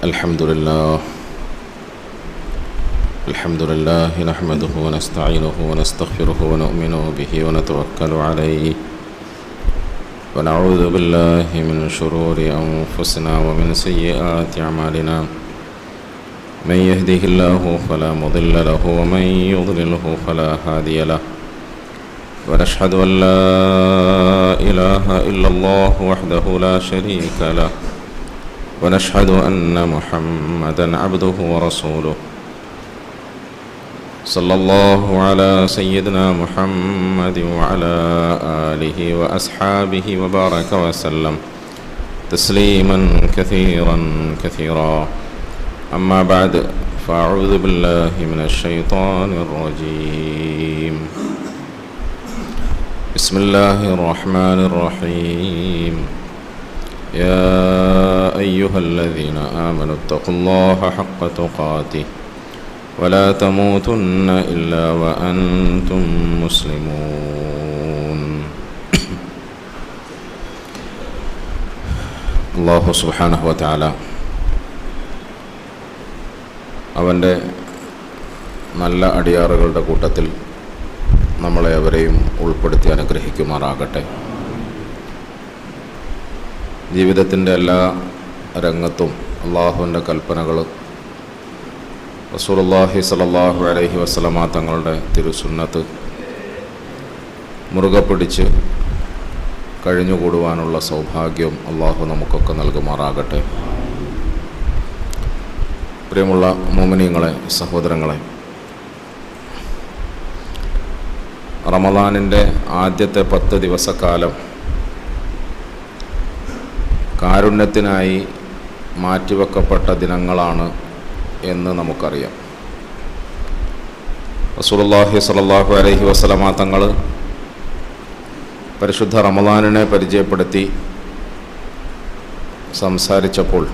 الحمد لله نحمده ونستعينه ونستغفره ونؤمن به ونتوكل عليه ونعوذ بالله من شرور أنفسنا ومن سيئات أعمالنا من يهده الله فلا مضل له ومن يضلله فلا هادي له ونشهد أن لا إله إلا الله وحده لا شريك له ونشهد أن محمدًا عبده ورسوله صلى الله على سيدنا محمد وعلى آله وأصحابه وبارك وسلم تسليمًا كثيرا أما بعد فأعوذ بالله من الشيطان الرجيم بسم الله الرحمن الرحيم يا أيها الذين آمنوا اتقوا الله حق تقاته ولا تموتن إلا وأنتم مسلمون. അല്ലാഹു സുബ്ഹാനഹു വ തആല അവൻ്റെ നല്ല അടിയാറുകളുടെ കൂട്ടത്തിൽ നമ്മളെ അവരെയും ഉൾപ്പെടുത്തി അനുഗ്രഹിക്കുമാറാകട്ടെ. ജീവിതത്തിൻ്റെ എല്ലാ രംഗത്തും അള്ളാഹുവിൻ്റെ കൽപ്പനകൾ റസൂലുള്ളാഹി സ്വല്ലല്ലാഹു അലൈഹി വസല്ലമ തങ്ങളുടെ തിരുസുന്നത്ത് മുറുകെ പിടിച്ച് കഴിഞ്ഞുകൂടുവാനുള്ള സൗഭാഗ്യം അള്ളാഹു നമുക്കൊക്കെ നൽകുമാറാകട്ടെ. പ്രിയമുള്ള മുഅ്മിനീങ്ങളെ, സഹോദരങ്ങളെ, റമദാനിൻ്റെ ആദ്യത്തെ 10 ദിവസക്കാലം കാരുണ്യത്തിനായി മാറ്റിവെക്കപ്പെട്ട ദിനങ്ങളാണ് എന്ന് നമുക്കറിയാം. റസൂലുള്ളാഹി സ്വല്ലല്ലാഹു അലൈഹി വസല്ലമ തങ്ങൾ പരിശുദ്ധ റമദാനിനെ പരിചയപ്പെടുത്തി സംസാരിച്ചപ്പോൾ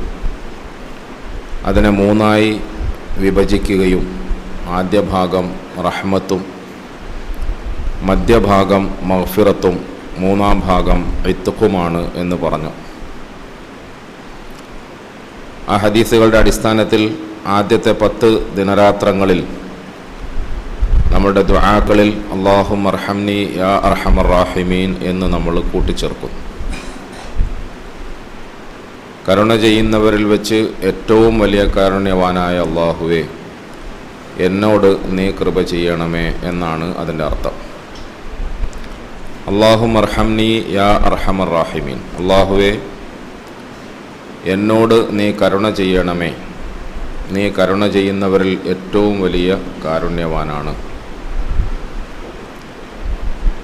അതിനെ 3 വിഭജിക്കുകയും ആദ്യ ഭാഗം റഹ്മത്തും, മധ്യഭാഗം മഗ്ഫിറത്തും, 3-ാം ഭാഗം ഇത്ഖുമാണ് എന്ന് പറഞ്ഞു. ആ ഹദീസുകളുടെ അടിസ്ഥാനത്തിൽ ആദ്യത്തെ 10 ദിനരാത്രങ്ങളിൽ നമ്മുടെ ദുആകളിൽ അല്ലാഹുമ്മ അർഹംനി യാ അർഹമർ റാഹിമീൻ എന്ന് നമ്മൾ കൂട്ടിച്ചേർക്കും. കരുണ ചെയ്യുന്നവരിൽ വെച്ച് ഏറ്റവും വലിയ കാരുണ്യവാനായ അല്ലാഹുവേ, എന്നോട് നീ കൃപ ചെയ്യണമേ എന്നാണ് അതിൻ്റെ അർത്ഥം. അല്ലാഹുമ്മ അർഹംനി യാ അർഹമർ റാഹിമീൻ, അല്ലാഹുവേ എന്നോട് നീ കരുണ ചെയ്യണമേ, നീ കരുണ ചെയ്യുന്നവരിൽ ഏറ്റവും വലിയ കാരുണ്യവാനാണ്.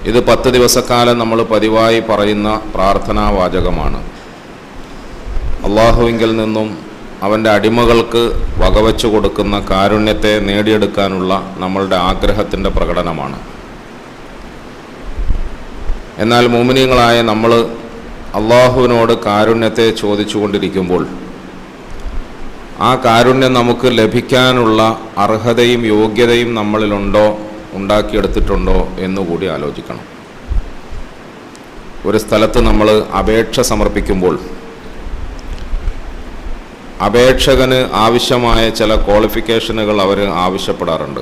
ഇത് 10 ദിവസക്കാലം നമ്മൾ പതിവായി പറയുന്ന പ്രാർത്ഥനാവാചകമാണ്. അള്ളാഹുവിങ്കിൽ നിന്നും അവൻ്റെ അടിമകൾക്ക് വകവച്ചു കൊടുക്കുന്ന കാരുണ്യത്തെ നേടിയെടുക്കാനുള്ള നമ്മളുടെ ആഗ്രഹത്തിൻ്റെ പ്രകടനമാണ്. എന്നാൽ മുഅ്മിനീങ്ങളായ നമ്മൾ അള്ളാഹുവിനോട് കാരുണ്യത്തെ ചോദിച്ചു കൊണ്ടിരിക്കുമ്പോൾ ആ കാരുണ്യം നമുക്ക് ലഭിക്കാനുള്ള അർഹതയും യോഗ്യതയും നമ്മളിലുണ്ടോ, ഉണ്ടാക്കിയെടുത്തിട്ടുണ്ടോ എന്നുകൂടി ആലോചിക്കണം. ഒരു സ്ഥലത്ത് നമ്മൾ അപേക്ഷ സമർപ്പിക്കുമ്പോൾ അപേക്ഷകന് ആവശ്യമായ ചില ക്വാളിഫിക്കേഷനുകൾ അവർ ആവശ്യപ്പെടാറുണ്ട്.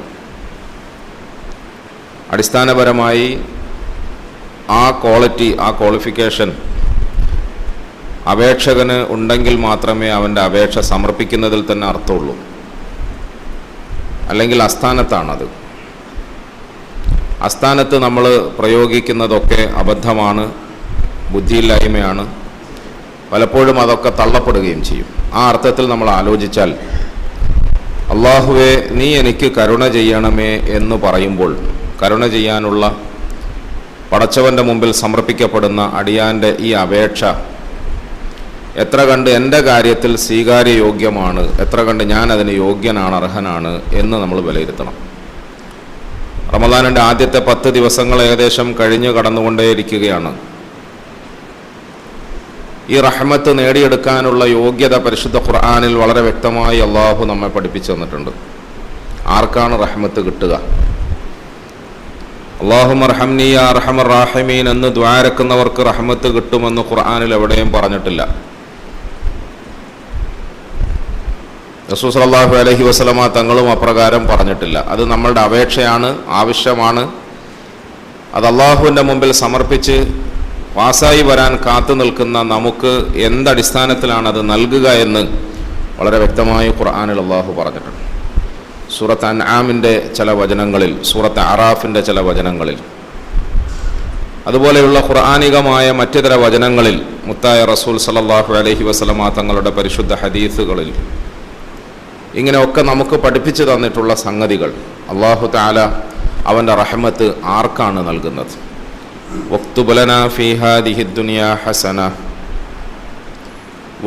അടിസ്ഥാനപരമായി ആ ക്വാളിറ്റി, ആ ക്വാളിഫിക്കേഷൻ അപേക്ഷകന് ഉണ്ടെങ്കിൽ മാത്രമേ അവൻ്റെ അപേക്ഷ സമർപ്പിക്കുന്നതിൽ തന്നെ അർത്ഥമുള്ളൂ. അല്ലെങ്കിൽ അസ്ഥാനത്താണത്. അസ്ഥാനത്ത് നമ്മൾ പ്രയോഗിക്കുന്നതൊക്കെ അബദ്ധമാണ്, ബുദ്ധിയില്ലായ്മയാണ്. പലപ്പോഴും അതൊക്കെ തള്ളപ്പെടുകയും ചെയ്യും. ആ അർത്ഥത്തിൽ നമ്മൾ ആലോചിച്ചാൽ അല്ലാഹുവേ നീ എനിക്ക് കരുണ ചെയ്യണമേ എന്ന് പറയുമ്പോൾ കരുണ ചെയ്യാനുള്ള പടച്ചവൻ്റെ മുമ്പിൽ സമർപ്പിക്കപ്പെടുന്ന അടിയാൻ്റെ ഈ അപേക്ഷ എത്ര കണ്ട് എൻ്റെ കാര്യത്തിൽ സ്വീകാര്യയോഗ്യമാണ്, എത്ര കണ്ട് ഞാൻ അതിന് യോഗ്യനാണ്, അർഹനാണ് എന്ന് നമ്മൾ വിലയിരുത്തണം. റമദാനിൻ്റെ ആദ്യത്തെ 10 ദിവസങ്ങൾ ഏകദേശം കഴിഞ്ഞു കടന്നുകൊണ്ടേയിരിക്കുകയാണ്. ഈ റഹ്മത്ത് നേടിയെടുക്കാനുള്ള യോഗ്യത പരിശുദ്ധ ഖുർആനിൽ വളരെ വ്യക്തമായി അള്ളാഹു നമ്മെ പഠിപ്പിച്ചു തന്നിട്ടുണ്ട്. ആർക്കാണ് റഹ്മത്ത് കിട്ടുക? അല്ലാഹുമ്മ അർഹംനി യാ അർഹമർ റാഹിമീൻ എന്ന് ദ്വാരക്കുന്നവർക്ക് റഹ്മത്ത് കിട്ടുമെന്ന് ഖുർആനിൽ എവിടെയും പറഞ്ഞിട്ടില്ല. റസൂൽ സല്ലല്ലാഹു അലൈഹി വസല്ലമ തങ്ങളും അപ്രകാരം പറഞ്ഞിട്ടില്ല. അത് നമ്മളുടെ അപേക്ഷയാണ്, ആവശ്യമാണ്. അത് അള്ളാഹുവിൻ്റെ മുമ്പിൽ സമർപ്പിച്ച് പാസായി വരാൻ കാത്തു നിൽക്കുന്ന നമുക്ക് എന്തടിസ്ഥാനത്തിലാണ് അത് നൽകുക എന്ന് വളരെ വ്യക്തമായി ഖുർആനിൽ അള്ളാഹു പറഞ്ഞിട്ടുണ്ട്. സൂറത്ത് അൻആമിൻ്റെ ചില വചനങ്ങളിൽ, സൂറത്ത് അറാഫിൻ്റെ ചില വചനങ്ങളിൽ, അതുപോലെയുള്ള ഖുർആനികമായ മറ്റു ചില വചനങ്ങളിൽ, മുത്തായ റസൂൽ സല്ലല്ലാഹു അലൈഹി വസല്ലമ തങ്ങളുടെ പരിശുദ്ധ ഹദീസുകളിൽ ഇങ്ങനെയൊക്കെ നമുക്ക് പഠിപ്പിച്ചു തന്നിട്ടുള്ള സംഗതികൾ അല്ലാഹു തആല അവൻ്റെ റഹ്മത്ത് ആർക്കാണ് നൽകുന്നത്? വക്തുബ് ലനാ ഫീ ഹാദിഹി ദുനിയാ ഹസന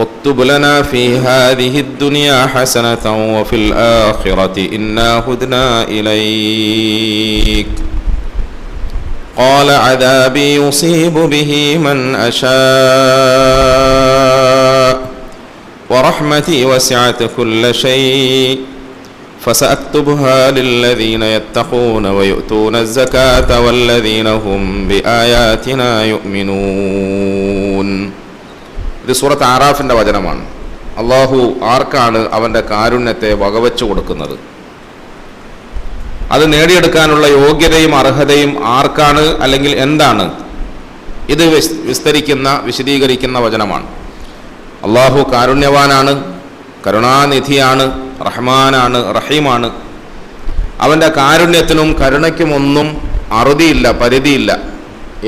വക്തുബ് ലനാ ഫീ ഹാദിഹി ദുനിയാ ഹസനതൻ വഫിൽ ആഖിറതി ഇന്നാ ഹുദ്നാ ഇലൈക് ഖാല അദാബി യുസീബു ബിഹി മൻ അശാ വറഹ്മതി വസിഅത് കുല്ല ശൈഇ فسأكتبها للذين يتقون ويؤتون الزكاة والذين هم بآياتنا يؤمنون. ഇത് സൂറത്ത് ആറാഫിൻ്റെ വചനമാണ്. അള്ളാഹു ആർക്കാണ് അവൻ്റെ കാരുണ്യത്തെ വകവെച്ചു കൊടുക്കുന്നത്? അത് നേടിയെടുക്കാനുള്ള യോഗ്യതയും അർഹതയും ആർക്കാണ്, അല്ലെങ്കിൽ എന്താണ്? ഇത് വിശദീകരിക്കുന്ന വചനമാണ്. അള്ളാഹു കാരുണ്യവാനാണ്, കരുണാനിധിയാണ്, റഹ്മാനാണ്, റഹീമാണ്. അവൻ്റെ കാരുണ്യത്തിനും കരുണയ്ക്കുമൊന്നും അറുതിയില്ല, പരിധിയില്ല.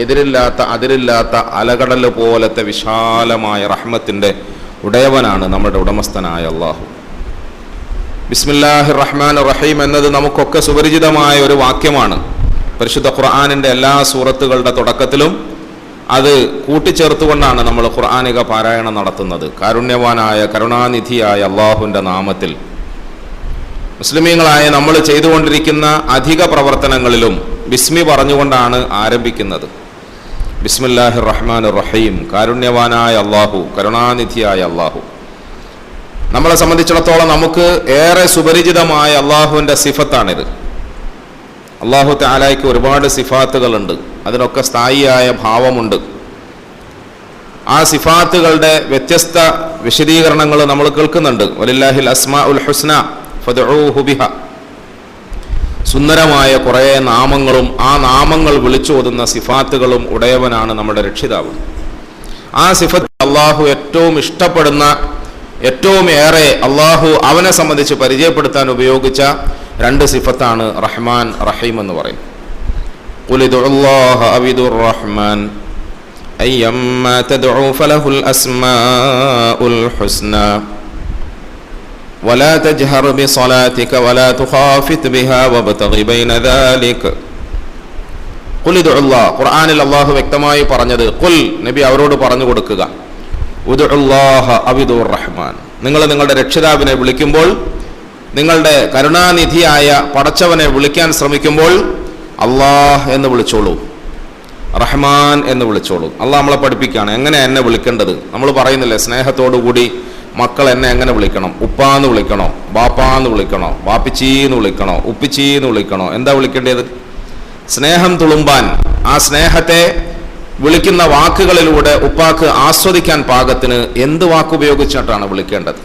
എതിരില്ലാത്ത, അതിരില്ലാത്ത അലകടൽ പോലത്തെ വിശാലമായ റഹ്മത്തിൻ്റെ ഉടയവനാണ് നമ്മുടെ ഉടമസ്ഥനായ അള്ളാഹു. ബിസ്മില്ലാഹിർ റഹ്മാനിർ റഹീം എന്നത് നമുക്കൊക്കെ സുപരിചിതമായ ഒരു വാക്യമാണ്. പരിശുദ്ധ ഖുർആനിൻ്റെ എല്ലാ സൂറത്തുകളുടെ തുടക്കത്തിലും അത് കൂട്ടിച്ചേർത്തുകൊണ്ടാണ് നമ്മൾ ഖുർആനിക പാരായണം നടത്തുന്നത്. കാരുണ്യവാനായ, കരുണാനിധിയായ അള്ളാഹുവിൻ്റെ നാമത്തിൽ. മുസ്ലിമീങ്ങളായ നമ്മൾ ചെയ്തുകൊണ്ടിരിക്കുന്ന അധിക പ്രവർത്തനങ്ങളിലും ബിസ്മി പറഞ്ഞുകൊണ്ടാണ് ആരംഭിക്കുന്നത്. ബിസ്മില്ലാഹിർ റഹ്മാനിർ റഹീം, കാരുണ്യവാനായ അള്ളാഹു, കരുണാനിധിയായ അള്ളാഹു. നമ്മളെ സംബന്ധിച്ചിടത്തോളം നമുക്ക് ഏറെ സുപരിചിതമായ അള്ളാഹുവിൻ്റെ സിഫത്താണിത്. അള്ളാഹു തആലയ്ക്ക് ഒരുപാട് സിഫാത്തുകളുണ്ട്, അതിനൊക്കെ സ്ഥായിയായ ഭാവമുണ്ട്. ആ സിഫാത്തുകളുടെ വ്യത്യസ്ത വിശദീകരണങ്ങൾ നമ്മൾ കേൾക്കുന്നുണ്ട്. വലില്ലാഹിൽ അസ്മാഉൽ ഹുസ്ന ഫദ്ഉഹു ബിഹ. സുന്ദരമായ കുറേ നാമങ്ങളും ആ നാമങ്ങൾ വിളിച്ചോതുന്ന സിഫാത്തുകളും ഉടയവനാണ് നമ്മുടെ രക്ഷിതാവ്. ആ സിഫത്ത് അള്ളാഹു ഏറ്റവും ഇഷ്ടപ്പെടുന്ന, ഏറ്റവും ഏറെ അള്ളാഹു അവനെ സംബന്ധിച്ച് പരിചയപ്പെടുത്താൻ ഉപയോഗിച്ച രണ്ട് സിഫത്താണ് റഹ്മാൻ, റഹീം എന്ന് പറയും. ഖുൽ ഉദ്ഉല്ലാഹ അവിദുർ റഹ്മാൻ അയ്യമ്മാ തദ്ഉ ഫലഹുൽ അസ്മാഉൽ ഹുസ്ന വലാ തജ്ഹർ ബിസ്സലാതിക വലാ തുഖാഫിത് ബിഹാ വബ്തഗി ബൈന ദാലിക. ഖുൽ ഉദ്ഉല്ലാഹ്, ഖുർആനിൽ അല്ലാഹു വ്യക്തമായി പറഞ്ഞത്, ഖുൽ, നബി അവരോട് പറഞ്ഞു കൊടുക്കുക, ഉദ്ഉല്ലാഹ അവിദുർ റഹ്മാൻ, നിങ്ങൾ നിങ്ങളുടെ രക്ഷിതാവിനെ വിളിക്കുമ്പോൾ, നിങ്ങളുടെ കരുണാനിധിയായ പടച്ചവനെ വിളിക്കാൻ ശ്രമിക്കുമ്പോൾ അള്ളാഹ് എന്ന് വിളിച്ചോളൂ, റഹ്മാൻ എന്ന് വിളിച്ചോളൂ. അള്ളാഹ് നമ്മളെ പഠിപ്പിക്കുകയാണ് എങ്ങനെ എന്നെ വിളിക്കേണ്ടത്. നമ്മൾ പറയുന്നില്ലേ, സ്നേഹത്തോടു കൂടി മക്കൾ എന്നെ എങ്ങനെ വിളിക്കണം? ഉപ്പാന്ന് വിളിക്കണോ, ബാപ്പാന്ന് വിളിക്കണോ, ബാപ്പിച്ചീന്ന് വിളിക്കണോ, ഉപ്പിച്ചീന്ന് വിളിക്കണോ? എന്താ വിളിക്കേണ്ടത്? സ്നേഹം തുളുമ്പാൻ, ആ സ്നേഹത്തെ വിളിക്കുന്ന വാക്കുകളിലൂടെ ഉപ്പാക്ക് ആസ്വദിക്കാൻ പാകത്തിന് എന്ത് വാക്കുപയോഗിച്ചിട്ടാണ് വിളിക്കേണ്ടത്?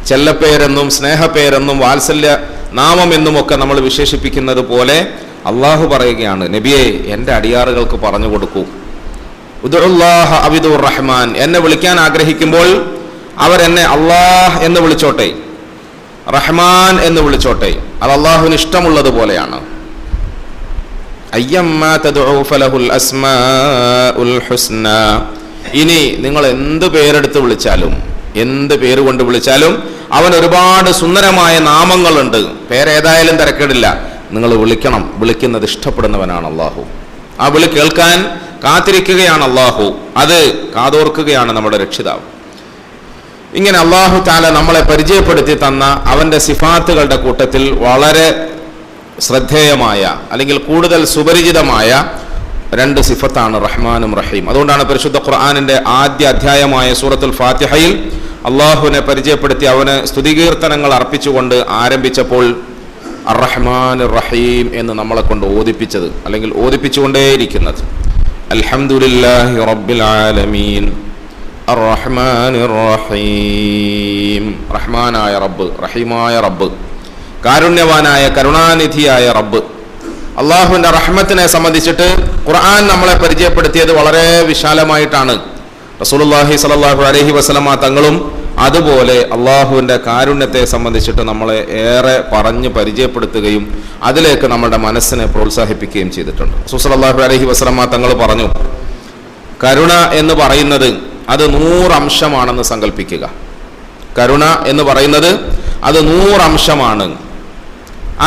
ചെല്ലപ്പേരെന്നും സ്നേഹപ്പേരെന്നും വാത്സല്യ നാമം എന്നുമൊക്കെ നമ്മൾ വിശേഷിപ്പിക്കുന്നത് പോലെ അള്ളാഹു പറയുകയാണ്, നബിയെ എൻ്റെ അടിയാറുകൾക്ക് പറഞ്ഞു കൊടുക്കൂ, ഉദ്ഉല്ലാഹ അവിദുർ റഹ്മാൻ, എന്നെ വിളിക്കാൻ ആഗ്രഹിക്കുമ്പോൾ അവരെന്നെ അള്ളാഹ് എന്ന് വിളിച്ചോട്ടെ, റഹ്മാൻ എന്ന് വിളിച്ചോട്ടെ. അത് അള്ളാഹുവിന് ഇഷ്ടമുള്ളതുപോലെയാണ്. അയ്യമ്മാ തദ്ഉ ഫലഹുൽ അസ്മാഉൽ ഹുസ്ന. ഇനി നിങ്ങൾ എന്ത് പേരെടുത്ത് വിളിച്ചാലും, എന്ത് പേര് കൊണ്ട് വിളിച്ചാലും അവൻ ഒരുപാട് സുന്ദരമായ നാമങ്ങളുണ്ട്. പേരേതായാലും തിരക്കേടില്ല, നിങ്ങൾ വിളിക്കണം. വിളിക്കുന്നത് ഇഷ്ടപ്പെടുന്നവനാണ് അള്ളാഹു. ആ വിളി കേൾക്കാൻ കാത്തിരിക്കുകയാണ് അള്ളാഹു. അത് കാതോർക്കുകയാണ് നമ്മുടെ രക്ഷിതാവ്. ഇങ്ങനെ അള്ളാഹു തആല നമ്മളെ പരിചയപ്പെടുത്തി തന്ന അവൻ്റെ സിഫാത്തുകളുടെ കൂട്ടത്തിൽ വളരെ ശ്രദ്ധേയമായ, അല്ലെങ്കിൽ കൂടുതൽ സുപരിചിതമായ രണ്ട് സിഫത്താണ് റഹ്മാനും റഹീം. അതുകൊണ്ടാണ് പരിശുദ്ധ ഖുർആനിൻ്റെ ആദ്യ അധ്യായമായ സൂറത്തുൽ ഫാത്തിഹയിൽ അള്ളാഹുവിനെ പരിചയപ്പെടുത്തി അവന് സ്തുതികീർത്തനങ്ങൾ അർപ്പിച്ചുകൊണ്ട് ആരംഭിച്ചപ്പോൾ അർ-റഹ്മാൻ റഹീം എന്ന് നമ്മളെ കൊണ്ട് ഓദിപ്പിച്ചത്, അല്ലെങ്കിൽ ഓദിപ്പിച്ചുകൊണ്ടേയിരിക്കുന്നത്, അൽഹംദുലില്ലാഹി റബ്ബിൽ ആലമീൻ അർറഹ്മാനിർ റഹീം. റഹ്മാനായ റബ്ബ്, റഹീമായ റബ്ബ്, കാരുണ്യവാനായ കരുണാനിധിയായ റബ്ബ്. അള്ളാഹുവിൻ്റെ റഹ്മത്തിനെ സംബന്ധിച്ചിട്ട് ഖുർആൻ നമ്മളെ പരിചയപ്പെടുത്തിയത് വളരെ വിശാലമായിട്ടാണ്. റസൂലുള്ളാഹി സ്വല്ലല്ലാഹു അലൈഹി വസല്ലമ തങ്ങളും അതുപോലെ അള്ളാഹുവിൻ്റെ കാരുണ്യത്തെ സംബന്ധിച്ചിട്ട് നമ്മളെ ഏറെ പറഞ്ഞ് പരിചയപ്പെടുത്തുകയും അതിലേക്ക് നമ്മുടെ മനസ്സിനെ പ്രോത്സാഹിപ്പിക്കുകയും ചെയ്തിട്ടുണ്ട്. റസൂൽ സ്വല്ലല്ലാഹു അലൈഹി വസല്ലമ തങ്ങൾ പറഞ്ഞു, കരുണ എന്ന് പറയുന്നത് അത് 100 അംശമാണെന്ന് സങ്കല്പിക്കുക. കരുണ എന്ന് പറയുന്നത് അത് 100 അംശമാണ്.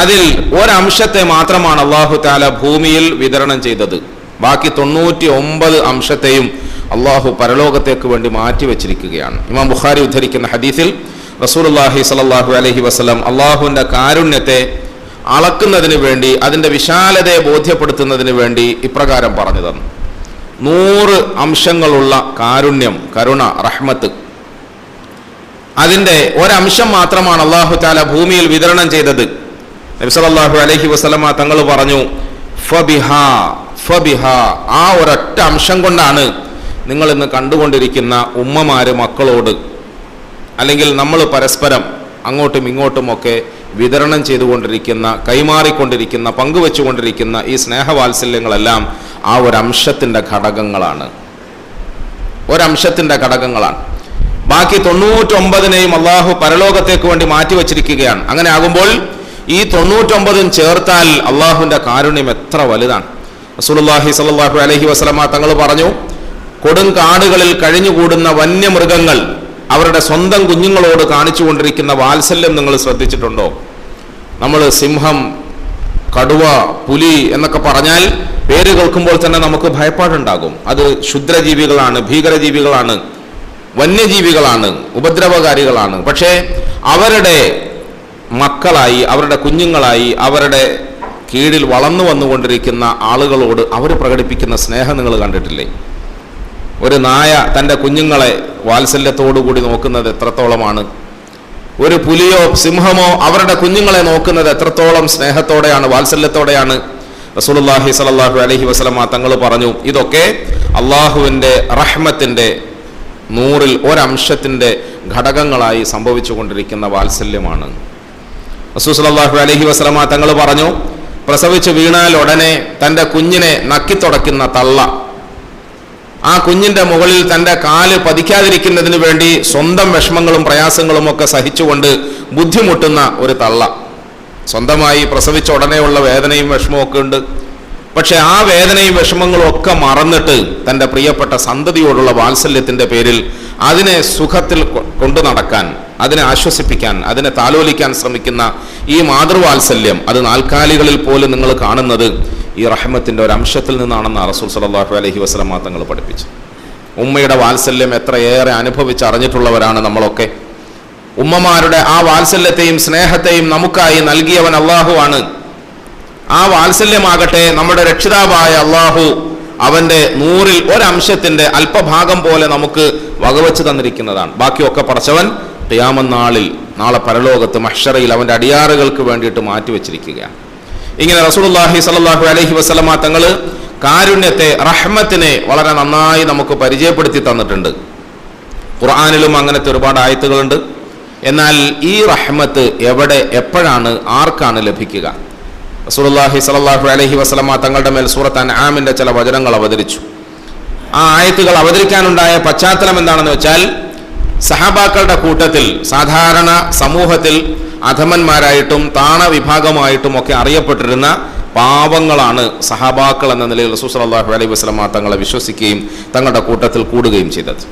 അതിൽ ഒരംശത്തെ മാത്രമാണ് അല്ലാഹു തആല ഭൂമിയിൽ വിതരണം ചെയ്തത്. ബാക്കി 99 അംശത്തെയും അള്ളാഹു പരലോകത്തേക്ക് വേണ്ടി മാറ്റിവെച്ചിരിക്കുകയാണ്. ഇമാം ബുഖാരി ഉദ്ധരിക്കുന്ന ഹദീസിൽ റസൂലുള്ളാഹി സ്വല്ലല്ലാഹു അലൈഹി വസല്ലം അള്ളാഹുവിൻ്റെ കാരുണ്യത്തെ അളക്കുന്നതിന് വേണ്ടി, അതിൻ്റെ വിശാലതയെ ബോധ്യപ്പെടുത്തുന്നതിന് വേണ്ടി ഇപ്രകാരം പറഞ്ഞു തന്നു. 100 അംശങ്ങളുള്ള കാരുണ്യം, കരുണ, റഹ്മത്ത്, അതിൻ്റെ ഒരംശം മാത്രമാണ് അള്ളാഹു തആല ഭൂമിയിൽ വിതരണം ചെയ്തത്. നബി സല്ലല്ലാഹു അലൈഹി വസല്ലമ തങ്ങൾ പറഞ്ഞു, ഫബിഹാ, ആ ഒരൊറ്റ അംശം കൊണ്ടാണ് നിങ്ങൾ ഇന്ന് കണ്ടുകൊണ്ടിരിക്കുന്ന ഉമ്മമാര് മക്കളോട്, അല്ലെങ്കിൽ നമ്മൾ പരസ്പരം അങ്ങോട്ടും ഇങ്ങോട്ടുമൊക്കെ വിതരണം ചെയ്തുകൊണ്ടിരിക്കുന്ന, കൈമാറിക്കൊണ്ടിരിക്കുന്ന, പങ്കുവെച്ചുകൊണ്ടിരിക്കുന്ന ഈ സ്നേഹവാത്സല്യങ്ങളെല്ലാം ആ ഒരംശത്തിൻ്റെ ഘടകങ്ങളാണ്. ഒരംശത്തിൻ്റെ ഘടകങ്ങളാണ്. ബാക്കി 99നെയും അള്ളാഹു പരലോകത്തേക്ക് വേണ്ടി മാറ്റിവെച്ചിരിക്കുകയാണ്. അങ്ങനെ ആകുമ്പോൾ ഈ 99 ചേർത്താൽ അള്ളാഹുവിൻ്റെ കാരുണ്യം എത്ര വലുതാണ്. റസൂലുള്ളാഹി സ്വല്ലല്ലാഹു അലൈഹി വസല്ലമ തങ്ങൾ പറഞ്ഞു, കൊടും കാടുകളിൽ കഴിഞ്ഞുകൂടുന്ന വന്യമൃഗങ്ങൾ അവരുടെ സ്വന്തം കുഞ്ഞുങ്ങളോട് കാണിച്ചുകൊണ്ടിരിക്കുന്ന വാത്സല്യം നിങ്ങൾ ശ്രദ്ധിച്ചിട്ടുണ്ടോ? നമ്മൾ സിംഹം, കടുവ, പുലി എന്നൊക്കെ പറഞ്ഞാൽ പേര് കേൾക്കുമ്പോൾ തന്നെ നമുക്ക് ഭയപ്പാടുണ്ടാകും. അത് ക്ഷുദ്രജീവികളാണ്, ഭീകരജീവികളാണ്, വന്യജീവികളാണ്, ഉപദ്രവകാരികളാണ്. പക്ഷേ അവരുടെ മക്കളായി, അവരുടെ കുഞ്ഞുങ്ങളായി, അവരുടെ കീഴിൽ വളർന്നു വന്നുകൊണ്ടിരിക്കുന്ന ആളുകളോട് അവർ പ്രകടിപ്പിക്കുന്ന സ്നേഹം നിങ്ങൾ കണ്ടിട്ടില്ലേ? ഒരു നായ തൻ്റെ കുഞ്ഞുങ്ങളെ വാത്സല്യത്തോടുകൂടി നോക്കുന്നത് എത്രത്തോളമാണ്? ഒരു പുലിയോ സിംഹമോ അവരുടെ കുഞ്ഞുങ്ങളെ നോക്കുന്നത് എത്രത്തോളം സ്നേഹത്തോടെയാണ്, വാത്സല്യത്തോടെയാണ്? റസൂലുള്ളാഹി സ്വല്ലല്ലാഹു അലൈഹി വസല്ലമ തങ്ങൾ പറഞ്ഞു, ഇതൊക്കെ അള്ളാഹുവിൻ്റെ റഹ്മത്തിൻ്റെ 100ൽ ഒരംശത്തിൻ്റെ ഘടകങ്ങളായി സംഭവിച്ചു കൊണ്ടിരിക്കുന്ന വാത്സല്യമാണ്. റസൂൽ സ്വല്ലല്ലാഹു അലൈഹി വസല്ലമ തങ്ങൾ പറഞ്ഞു, പ്രസവിച്ച് വീണാൽ ഉടനെ തൻ്റെ കുഞ്ഞിനെ നക്കിത്തുടയ്ക്കുന്ന തള്ള, ആ കുഞ്ഞിൻ്റെ മുകളിൽ തൻ്റെ കാല് പതിക്കാതിരിക്കുന്നതിന് വേണ്ടി സ്വന്തം വിഷമങ്ങളും പ്രയാസങ്ങളും ഒക്കെ സഹിച്ചുകൊണ്ട് ബുദ്ധിമുട്ടുന്ന ഒരു തള്ള. സ്വന്തമായി പ്രസവിച്ച ഉടനെയുള്ള വേദനയും വിഷമവും ഒക്കെ ഉണ്ട്. പക്ഷെ ആ വേദനയും വിഷമങ്ങളും ഒക്കെ മറന്നിട്ട് തൻ്റെ പ്രിയപ്പെട്ട സന്തതിയോടുള്ള വാത്സല്യത്തിൻ്റെ പേരിൽ അതിനെ സുഖത്തിൽ കൊണ്ടു നടക്കാൻ, അതിനെ ആശ്വസിപ്പിക്കാൻ, അതിനെ താലോലിക്കാൻ ശ്രമിക്കുന്ന ഈ മാതൃവാത്സല്യം, അത് നാൽക്കാലികളിൽ പോലും നിങ്ങൾ കാണുന്നത് ഈ റഹ്മത്തിൻ്റെ ഒരു അംശത്തിൽ നിന്നാണെന്ന് റസൂൽ സ്വല്ലല്ലാഹു അലൈഹി വസല്ലമ തങ്ങൾ പഠിപ്പിച്ചു. ഉമ്മയുടെ വാത്സല്യം എത്രയേറെ അനുഭവിച്ചറിഞ്ഞിട്ടുള്ളവരാണ് നമ്മളൊക്കെ. ഉമ്മമാരുടെ ആ വാത്സല്യത്തെയും സ്നേഹത്തെയും നമുക്കായി നൽകിയവൻ അള്ളാഹുവാണ്. ആ വാത്സല്യമാകട്ടെ നമ്മുടെ രക്ഷിതാവായ അള്ളാഹു അവൻ്റെ 100ൽ ഒരംശത്തിൻ്റെ അല്പഭാഗം പോലെ നമുക്ക് വകവെച്ച് തന്നിരിക്കുന്നതാണ്. ബാക്കിയൊക്കെ പടച്ചവൻ ഖിയാമത്ത് നാളിൽ, നാളെ പരലോകത്ത് മഹ്ശറയിൽ അവൻ്റെ അടിയാറുകൾക്ക് വേണ്ടിയിട്ട് മാറ്റിവെച്ചിരിക്കുകയാണ്. ഇങ്ങനെ റസൂലുള്ളാഹി സ്വല്ലല്ലാഹു അലൈഹി വസല്ലമ തങ്ങൾ കാരുണ്യത്തെ, റഹ്മത്തിനെ വളരെ നന്നായി നമുക്ക് പരിചയപ്പെടുത്തി തന്നിട്ടുണ്ട്. ഖുർആനിലും അങ്ങനത്തെ ഒരുപാട് ആയത്തുകളുണ്ട്. എന്നാൽ ഈ റഹ്മത്ത് എവിടെ, എപ്പോഴാണ്, ആർക്കാണ് ലഭിക്കുക? റസൂലുള്ളാഹി സ്വല്ലല്ലാഹു അലൈഹി വസല്ലമ തങ്ങളുടെ മേൽ സൂറത്ത് അൻആമിന്റെ ചില വചനങ്ങൾ അവതരിച്ചു. ആ ആയത്തുകൾ അവതരിക്കാനുണ്ടായ പശ്ചാത്തലം എന്താണെന്ന് വെച്ചാൽ, സഹാബാക്കളുടെ കൂട്ടത്തിൽ സാധാരണ സമൂഹത്തിൽ അധമന്മാരായിട്ടും താണ വിഭാഗമായിട്ടും ഒക്കെ അറിയപ്പെട്ടിരുന്ന പാവങ്ങളാണ് സഹാബാക്കൾ എന്ന നിലയിൽ റസൂൽ സ്വല്ലല്ലാഹു അലൈഹി വസല്ലമ തങ്ങളെ വിശ്വസിക്കുകയും തങ്ങളുടെ കൂട്ടത്തിൽ കൂടുകയും ചെയ്തത്.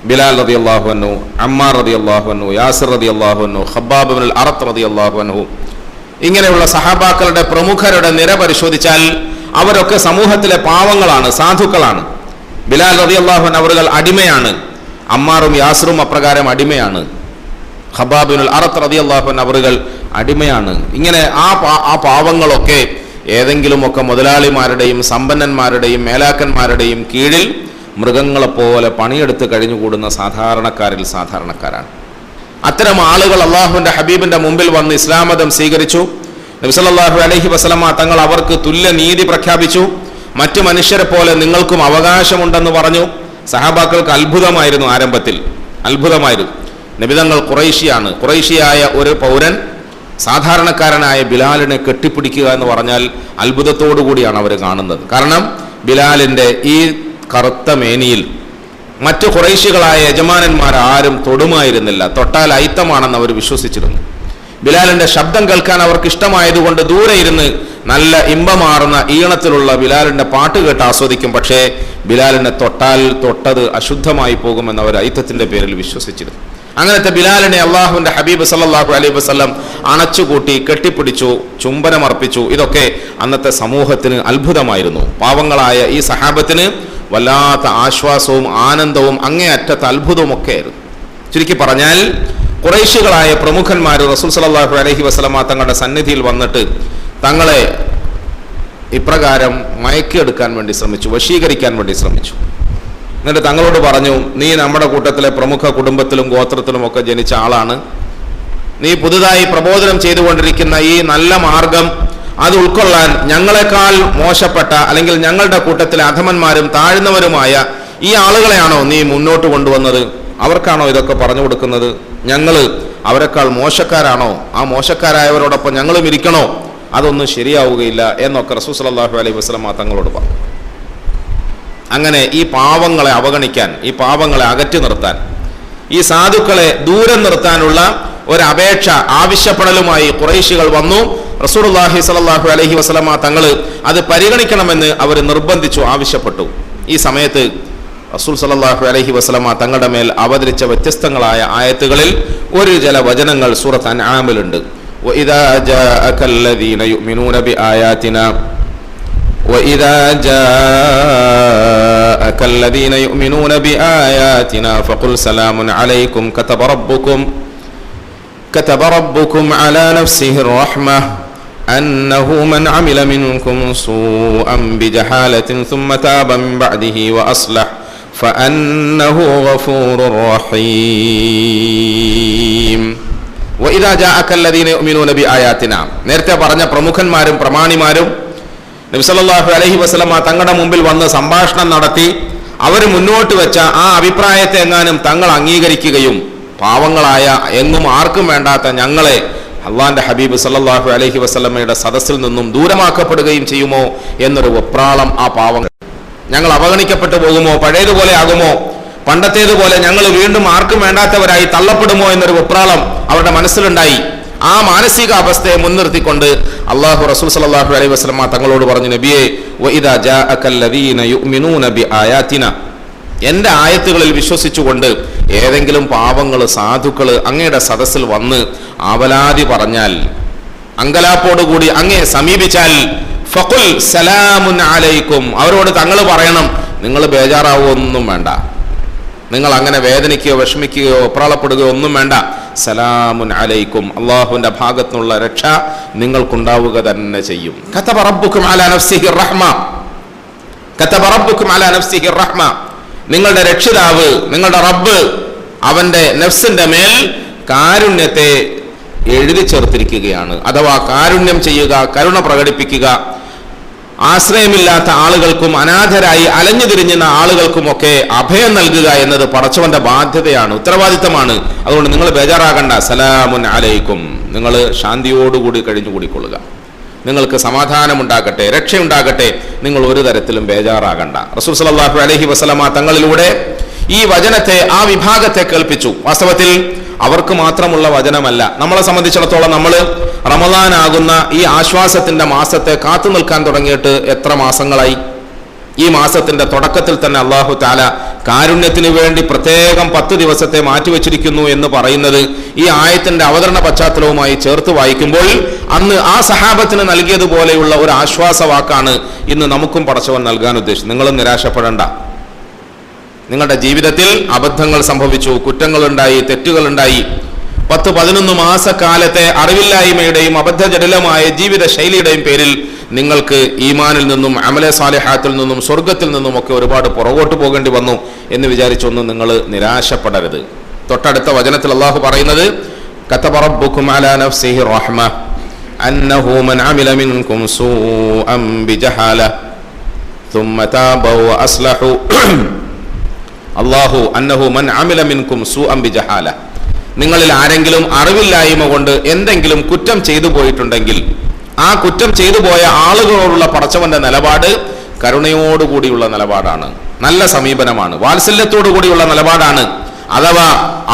ബിലാൽ റളിയല്ലാഹു അൻഹു, അമ്മാർ റളിയല്ലാഹു അൻഹു, യാസിർ റളിയല്ലാഹു അൻഹു, ഖബ്ബാബ് ഇബ്നുൽ അറത്ത് റളിയല്ലാഹു അൻഹു, ഇങ്ങനെയുള്ള സഹാബാക്കളുടെ പ്രമുഖരുടെ നിര പരിശോധിച്ചാൽ അവരൊക്കെ സമൂഹത്തിലെ പാവങ്ങളാണ്, സാധുക്കളാണ്. ബിലാൽ റളിയല്ലാഹു അൻഹു അവர்கள் അടിമയാണ്. അമ്മാറും യാസിറും അപ്രകാരം അടിമയാണ്. ഖബ്ബാബ് ഇബ്നുൽ അറത്ത് റളിയല്ലാഹു അൻഹു അവர்கள் അടിമയാണ്. ഇങ്ങനെ ആ പാവങ്ങളൊക്കെ ഏതെങ്കിലുമൊക്കെ മുതലാളിമാരുടെയും സമ്പന്നന്മാരുടെയും മേലാക്കന്മാരുടെയും കീഴിൽ മൃഗങ്ങളെപ്പോലെ പണിയെടുത്ത് കഴിഞ്ഞുകൂടുന്ന സാധാരണക്കാരിൽ സാധാരണക്കാരാണ്. അത്തരം ആളുകൾ അള്ളാഹുവിൻ്റെ ഹബീബിൻ്റെ മുമ്പിൽ വന്ന് ഇസ്ലാം മതം സ്വീകരിച്ചു. നബി സല്ലല്ലാഹു അലൈഹി വസല്ലമ തങ്ങൾ അവർക്ക് തുല്യ നീതി പ്രഖ്യാപിച്ചു. മറ്റു മനുഷ്യരെ പോലെ നിങ്ങൾക്കും അവകാശമുണ്ടെന്ന് പറഞ്ഞു. സഹാബാക്കൾക്ക് അത്ഭുതമായിരുന്നു, ആരംഭത്തിൽ അത്ഭുതമായിരുന്നു. നബിതങ്ങൾ ഖുറൈശിയാണ്. ഖുറൈശിയായ ഒരു പൗരൻ സാധാരണക്കാരനായ ബിലാലിനെ കെട്ടിപ്പിടിക്കുക എന്ന് പറഞ്ഞാൽ അത്ഭുതത്തോടു കൂടിയാണ് അവർ കാണുന്നത്. കാരണം ബിലാലിൻ്റെ ഈ കറുത്ത മേനിയിൽ മറ്റു ഖുറൈശികളായ യജമാനന്മാർ ആരും തൊടുമായിരുന്നില്ല. തൊട്ടാൽ അയിത്തമാണെന്ന് അവർ വിശ്വസിച്ചിരുന്നു. ബിലാലിന്റെ ശബ്ദം കേൾക്കാൻ അവർക്ക് ഇഷ്ടമായതുകൊണ്ട് ദൂരെ ഇരുന്ന് നല്ല ഇമ്പമാർന്ന ഈണത്തിലുള്ള ബിലാലിന്റെ പാട്ട് കേട്ട് ആസ്വദിക്കും. പക്ഷേ ബിലാലിനെ തൊട്ടാൽ തൊട്ടത് അശുദ്ധമായി പോകുമെന്ന് അവർ അയിത്തത്തിന്റെ പേരിൽ വിശ്വസിച്ചിരുന്നു. അങ്ങനത്തെ ബിലാലിനെ അള്ളാഹുവിന്റെ ഹബീബ് സല്ലല്ലാഹു അലൈഹി വസല്ലം അണച്ചുകൂട്ടി കെട്ടിപ്പിടിച്ചു, ചുംബനമർപ്പിച്ചു. ഇതൊക്കെ അന്നത്തെ സമൂഹത്തിന് അത്ഭുതമായിരുന്നു. പാവങ്ങളായ ഈ സഹാബത്തിന് വല്ലാത്ത ആശ്വാസവും ആനന്ദവും അങ്ങേയറ്റത്തെ അത്ഭുതവും ഒക്കെ ആയിരുന്നു. ചുരുക്കി പറഞ്ഞാൽ ഖുറൈശികളായ പ്രമുഖന്മാർ റസൂൽ സല്ലല്ലാഹു അലൈഹി വസല്ലമ തങ്ങളുടെ സന്നിധിയിൽ വന്നിട്ട് തങ്ങളെ ഇപ്രകാരം മയക്കിയെടുക്കാൻ വേണ്ടി ശ്രമിച്ചു, വശീകരിക്കാൻ വേണ്ടി ശ്രമിച്ചു. എന്നിട്ട് തങ്ങളോട് പറഞ്ഞു, നീ നമ്മുടെ കൂട്ടത്തിലെ പ്രമുഖ കുടുംബത്തിലും ഗോത്രത്തിലും ഒക്കെ ജനിച്ച ആളാണ്. നീ പുതുതായി പ്രബോധനം ചെയ്തുകൊണ്ടിരിക്കുന്ന ഈ നല്ല മാർഗം അത് ഉൾക്കൊള്ളാൻ ഞങ്ങളെക്കാൾ മോശപ്പെട്ട അല്ലെങ്കിൽ ഞങ്ങളുടെ കൂട്ടത്തിലെ അധമന്മാരും താഴ്ന്നവരുമായ ഈ ആളുകളെയാണോ നീ മുന്നോട്ട് കൊണ്ടുവന്നത്? അവർക്കാണോ ഇതൊക്കെ പറഞ്ഞു കൊടുക്കുന്നത്? ഞങ്ങൾ അവരെക്കാൾ മോശക്കാരാണോ? ആ മോശക്കാരായവരോടൊപ്പം ഞങ്ങളും ഇരിക്കണോ? അതൊന്നും ശരിയാവുകയില്ല എന്നൊക്കെ റസൂൽ സല്ലല്ലാഹു അലൈഹി വസല്ലം തങ്ങളോട് പറഞ്ഞു. അങ്ങനെ ഈ പാവങ്ങളെ അവഗണിക്കാൻ, ഈ പാവങ്ങളെ അകറ്റി നിർത്താൻ, ഈ സാധുക്കളെ ദൂരം നിർത്താനുള്ള ഒരപേക്ഷ ആവശ്യപ്പെടലുമായി ഖുറൈശികൾ വന്നു. റസൂലുള്ളാഹി സ്വല്ലല്ലാഹു അലൈഹി വസല്ലമ തങ്ങൾ അത് പരിഗണിക്കണമെന്ന് അവർ നിർബന്ധിച്ചു, ആവശ്യപ്പെട്ടു. ഈ സമയത്ത് റസൂൽ സ്വല്ലല്ലാഹു അലൈഹി വസല്ലമ തങ്ങളുടെ മേൽ അവതരിച്ച വ്യത്യസ്തങ്ങളായ ആയത്തുകളിൽ ഒരു ചില വചനങ്ങൾ സൂറത്ത് അൻആമിലുണ്ട്. വഇദാ ജാഅകല്ലദീന യുഅ്മിനൂന ബിആയാതിനാ وإذا جاءك الذين يؤمنون بآياتنا فقل سلام عليكم كتب ربكم على نفسه الرحمة أنه من عمل منكم سوءا بجهالة ثم تاب من بعده وأصلح فأنه غفور رحيم. وإذا جاءك الذين يؤمنون بآياتنا, നേരത്തെ പറഞ്ഞ പ്രമുഖന്മാരും പ്രമാണിമാരും നബി സല്ലല്ലാഹു അലൈഹി വസല്ലമ തങ്ങളുടെ മുമ്പിൽ വന്ന് സംഭാഷണം നടത്തി അവർ മുന്നോട്ട് വെച്ച ആ അഭിപ്രായത്തെ എങ്ങാനും തങ്ങൾ അംഗീകരിക്കുകയും പാവങ്ങളായ എങ്ങും ആർക്കും വേണ്ടാത്ത ഞങ്ങളെ അള്ളാന്റെ ഹബീബ് സല്ലല്ലാഹു അലൈഹി വസല്ലമയുടെ സദസ്സിൽ നിന്നും ദൂരമാക്കപ്പെടുകയും ചെയ്യുമോ എന്നൊരു വെപ്രാളം ആ പാവങ്ങൾ. ഞങ്ങൾ അവഗണിക്കപ്പെട്ടു പോകുമോ? പഴയതുപോലെ ആകുമോ? പണ്ടത്തേതുപോലെ ഞങ്ങൾ വീണ്ടും ആർക്കും വേണ്ടാത്തവരായി തള്ളപ്പെടുമോ എന്നൊരു വെപ്രാളം അവരുടെ മനസ്സിലുണ്ടായി. ആ മാനസിക അവസ്ഥയെ മുൻനിർത്തിക്കൊണ്ട് അല്ലാഹു റസൂൽ സല്ലല്ലാഹു അലൈഹി വസല്ലമ തങ്ങളോട് പറഞ്ഞു, നബിയേ, വഇദാ ജാഅകല്ലദീന യുഅ്മിനൂന ബിആയാതിനാ, എൻ്റെ ആയത്തുകളിൽ വിശ്വസിച്ചുകൊണ്ട് ഏതെങ്കിലും പാവങ്ങൾ സാധുക്കൾ അങ്ങയുടെ സദസ്സിൽ വന്ന് ആവലാതി പറഞ്ഞാൽ, അങ്കലാപ്പോടുകൂടി അങ്ങയെ സമീപിച്ചാൽ, ഫഖുൽ സലാമുൻ അലൈക്കും, അവരോട് തങ്ങൾ പറയണം, നിങ്ങൾ ബേജാറാവൊന്നും വേണ്ട, നിങ്ങൾ അങ്ങനെ വേദനിക്കുകയോ വിഷമിക്കുകയോ ഒപ്രാളപ്പെടുകയോ ഒന്നും വേണ്ട. സലാമുൻ അലൈക്കും, അള്ളാഹുവിന്റെ ഭാഗത്തുനിന്നുള്ള രക്ഷ നിങ്ങൾക്കുണ്ടാവുക തന്നെ ചെയ്യും. കതബ റബ്ബുക്കും അലാ നഫ്സിഹി റഹ്മ, കതബ റബ്ബുക്കും അലാ നഫ്സിഹി റഹ്മ, നിങ്ങളുടെ രക്ഷിതാവ്, നിങ്ങളുടെ റബ്ബ് അവന്റെ നഫ്സിന്റെ മേൽ കാരുണ്യത്തെ എഴുതി ചേർത്തിരിക്കുകയാണ്. അഥവാ കാരുണ്യം ചെയ്യുക, കരുണ പ്രകടിപ്പിക്കുക, ആശ്രയമില്ലാത്ത ആളുകൾക്കും അനാഥരായി അലഞ്ഞു തിരിഞ്ഞുന്ന ആളുകൾക്കുമൊക്കെ അഭയം നൽകുക എന്നത് പടച്ചവന്റെ ബാധ്യതയാണ്, ഉത്തരവാദിത്തമാണ്. അതുകൊണ്ട് നിങ്ങൾ ബേജാറാകണ്ട. സലാമുൻ അലൈക്കും, നിങ്ങൾ ശാന്തിയോടുകൂടി കഴിഞ്ഞുകൂടിക്കൊള്ളുക, നിങ്ങൾക്ക് സമാധാനമുണ്ടാകട്ടെ, രക്ഷയുണ്ടാകട്ടെ, നിങ്ങൾ ഒരു തരത്തിലും ബേജാറാകണ്ട. റസൂൽ സല്ലല്ലാഹു അലൈഹി വസല്ലമ തങ്ങളിലൂടെ ഈ വചനത്തെ, ആ വിഭാഗത്തെ കേൾപ്പിച്ചു. വാസ്തവത്തിൽ അവർക്ക് മാത്രമുള്ള വചനമല്ല. നമ്മളെ സംബന്ധിച്ചിടത്തോളം നമ്മൾ റമദാനാകുന്ന ഈ ആശ്വാസത്തിന്റെ മാസത്തെ കാത്തു നിൽക്കാൻ തുടങ്ങിയിട്ട് എത്ര മാസങ്ങളായി? ഈ മാസത്തിന്റെ തുടക്കത്തിൽ തന്നെ അല്ലാഹു തആല കാരുണ്യത്തിന് വേണ്ടി പ്രത്യേകം 10 ദിവസത്തെ മാറ്റിവെച്ചിരിക്കുന്നു എന്ന് പറയുന്നത് ഈ ആയത്തിന്റെ അവതരണ പശ്ചാത്തലവുമായി ചേർത്ത് വായിക്കുമ്പോൾ അന്ന് ആ സഹാബത്തിന് നൽകിയതുപോലെയുള്ള ഒരു ആശ്വാസ വാക്കാണ് ഇന്ന് നമുക്കും പടച്ചവൻ നൽകാൻ ഉദ്ദേശിച്ചത്. നിങ്ങളും നിരാശപ്പെടേണ്ട. നിങ്ങളുടെ ജീവിതത്തിൽ അബദ്ധങ്ങൾ സംഭവിച്ചു, കുറ്റങ്ങളുണ്ടായി, തെറ്റുകളുണ്ടായി. 10-11 മാസക്കാലത്തെ അറിവില്ലായ്മയുടെയും അബദ്ധജടിലമായ ജീവിത ശൈലിയുടെയും പേരിൽ നിങ്ങൾക്ക് ഈമാനിൽ നിന്നും അമലെ സാലിഹാത്തിൽ നിന്നും സ്വർഗത്തിൽ നിന്നും ഒക്കെ ഒരുപാട് പുറകോട്ട് പോകേണ്ടി വന്നു എന്ന് വിചാരിച്ചൊന്നും നിങ്ങൾ നിരാശപ്പെടരുത്. തൊട്ടടുത്ത വചനത്തിൽ അല്ലാഹു പറയുന്നത്, കതബ റബ്ബുക്കും അലാ നഫ്സിഹി റഹ്മ അന്നഹു മൻ അമില മിൻകും സൂഅൻ ബിജഹാല ثم تابوا وأصلحوا അല്ലാഹു അന്നഹു മൻ അമില മിൻകും സൂഅൻ ബിജഹാല, നിങ്ങളിൽ ആരെങ്കിലും അറിവില്ലായ്മ കൊണ്ട് എന്തെങ്കിലും കുറ്റം ചെയ്തു പോയിട്ടുണ്ടെങ്കിൽ ആ കുറ്റം ചെയ്തു പോയ ആളുകളോടുള്ള പടച്ചവന്റെ നിലപാട് കരുണയോടുകൂടിയുള്ള നിലപാടാണ്, നല്ല സമീപനമാണ്, വാത്സല്യത്തോടു കൂടിയുള്ള നിലപാടാണ്. അഥവാ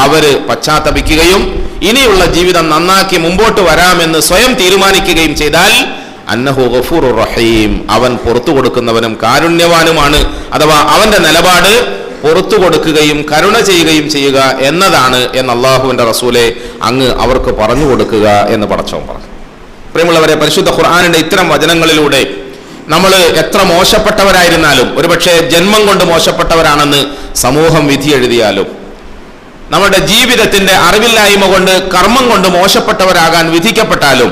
അവര് പശ്ചാത്തപിക്കുകയും ഇനിയുള്ള ജീവിതം നന്നാക്കി മുമ്പോട്ട് വരാമെന്ന് സ്വയം തീരുമാനിക്കുകയും ചെയ്താൽ അന്നഹു ഗഫൂറുർ റഹീം, അവൻ പുറത്തു കൊടുക്കുന്നവനും കാരുണ്യവാനുമാണ്. അഥവാ അവന്റെ നിലപാട് പുറത്തു കൊടുക്കുകയും കരുണ ചെയ്യുകയും ചെയ്യുക എന്നതാണ് എന്ന് അള്ളാഹുവിന്റെ റസൂലെ അങ്ങ് അവർക്ക് പറഞ്ഞു കൊടുക്കുക എന്ന് പടച്ചവൻ പറഞ്ഞു. പ്രിയമുള്ളവരെ, പരിശുദ്ധ ഖുർആനിന്റെ ഇത്തരം വചനങ്ങളിലൂടെ നമ്മൾ എത്ര മോശപ്പെട്ടവരായിരുന്നാലും, ഒരുപക്ഷെ ജന്മം കൊണ്ട് മോശപ്പെട്ടവരാണെന്ന് സമൂഹം വിധി എഴുതിയാലും, നമ്മുടെ ജീവിതത്തിന്റെ അറിവില്ലായ്മ കൊണ്ട് കർമ്മം കൊണ്ട് മോശപ്പെട്ടവരാകാൻ വിധിക്കപ്പെട്ടാലും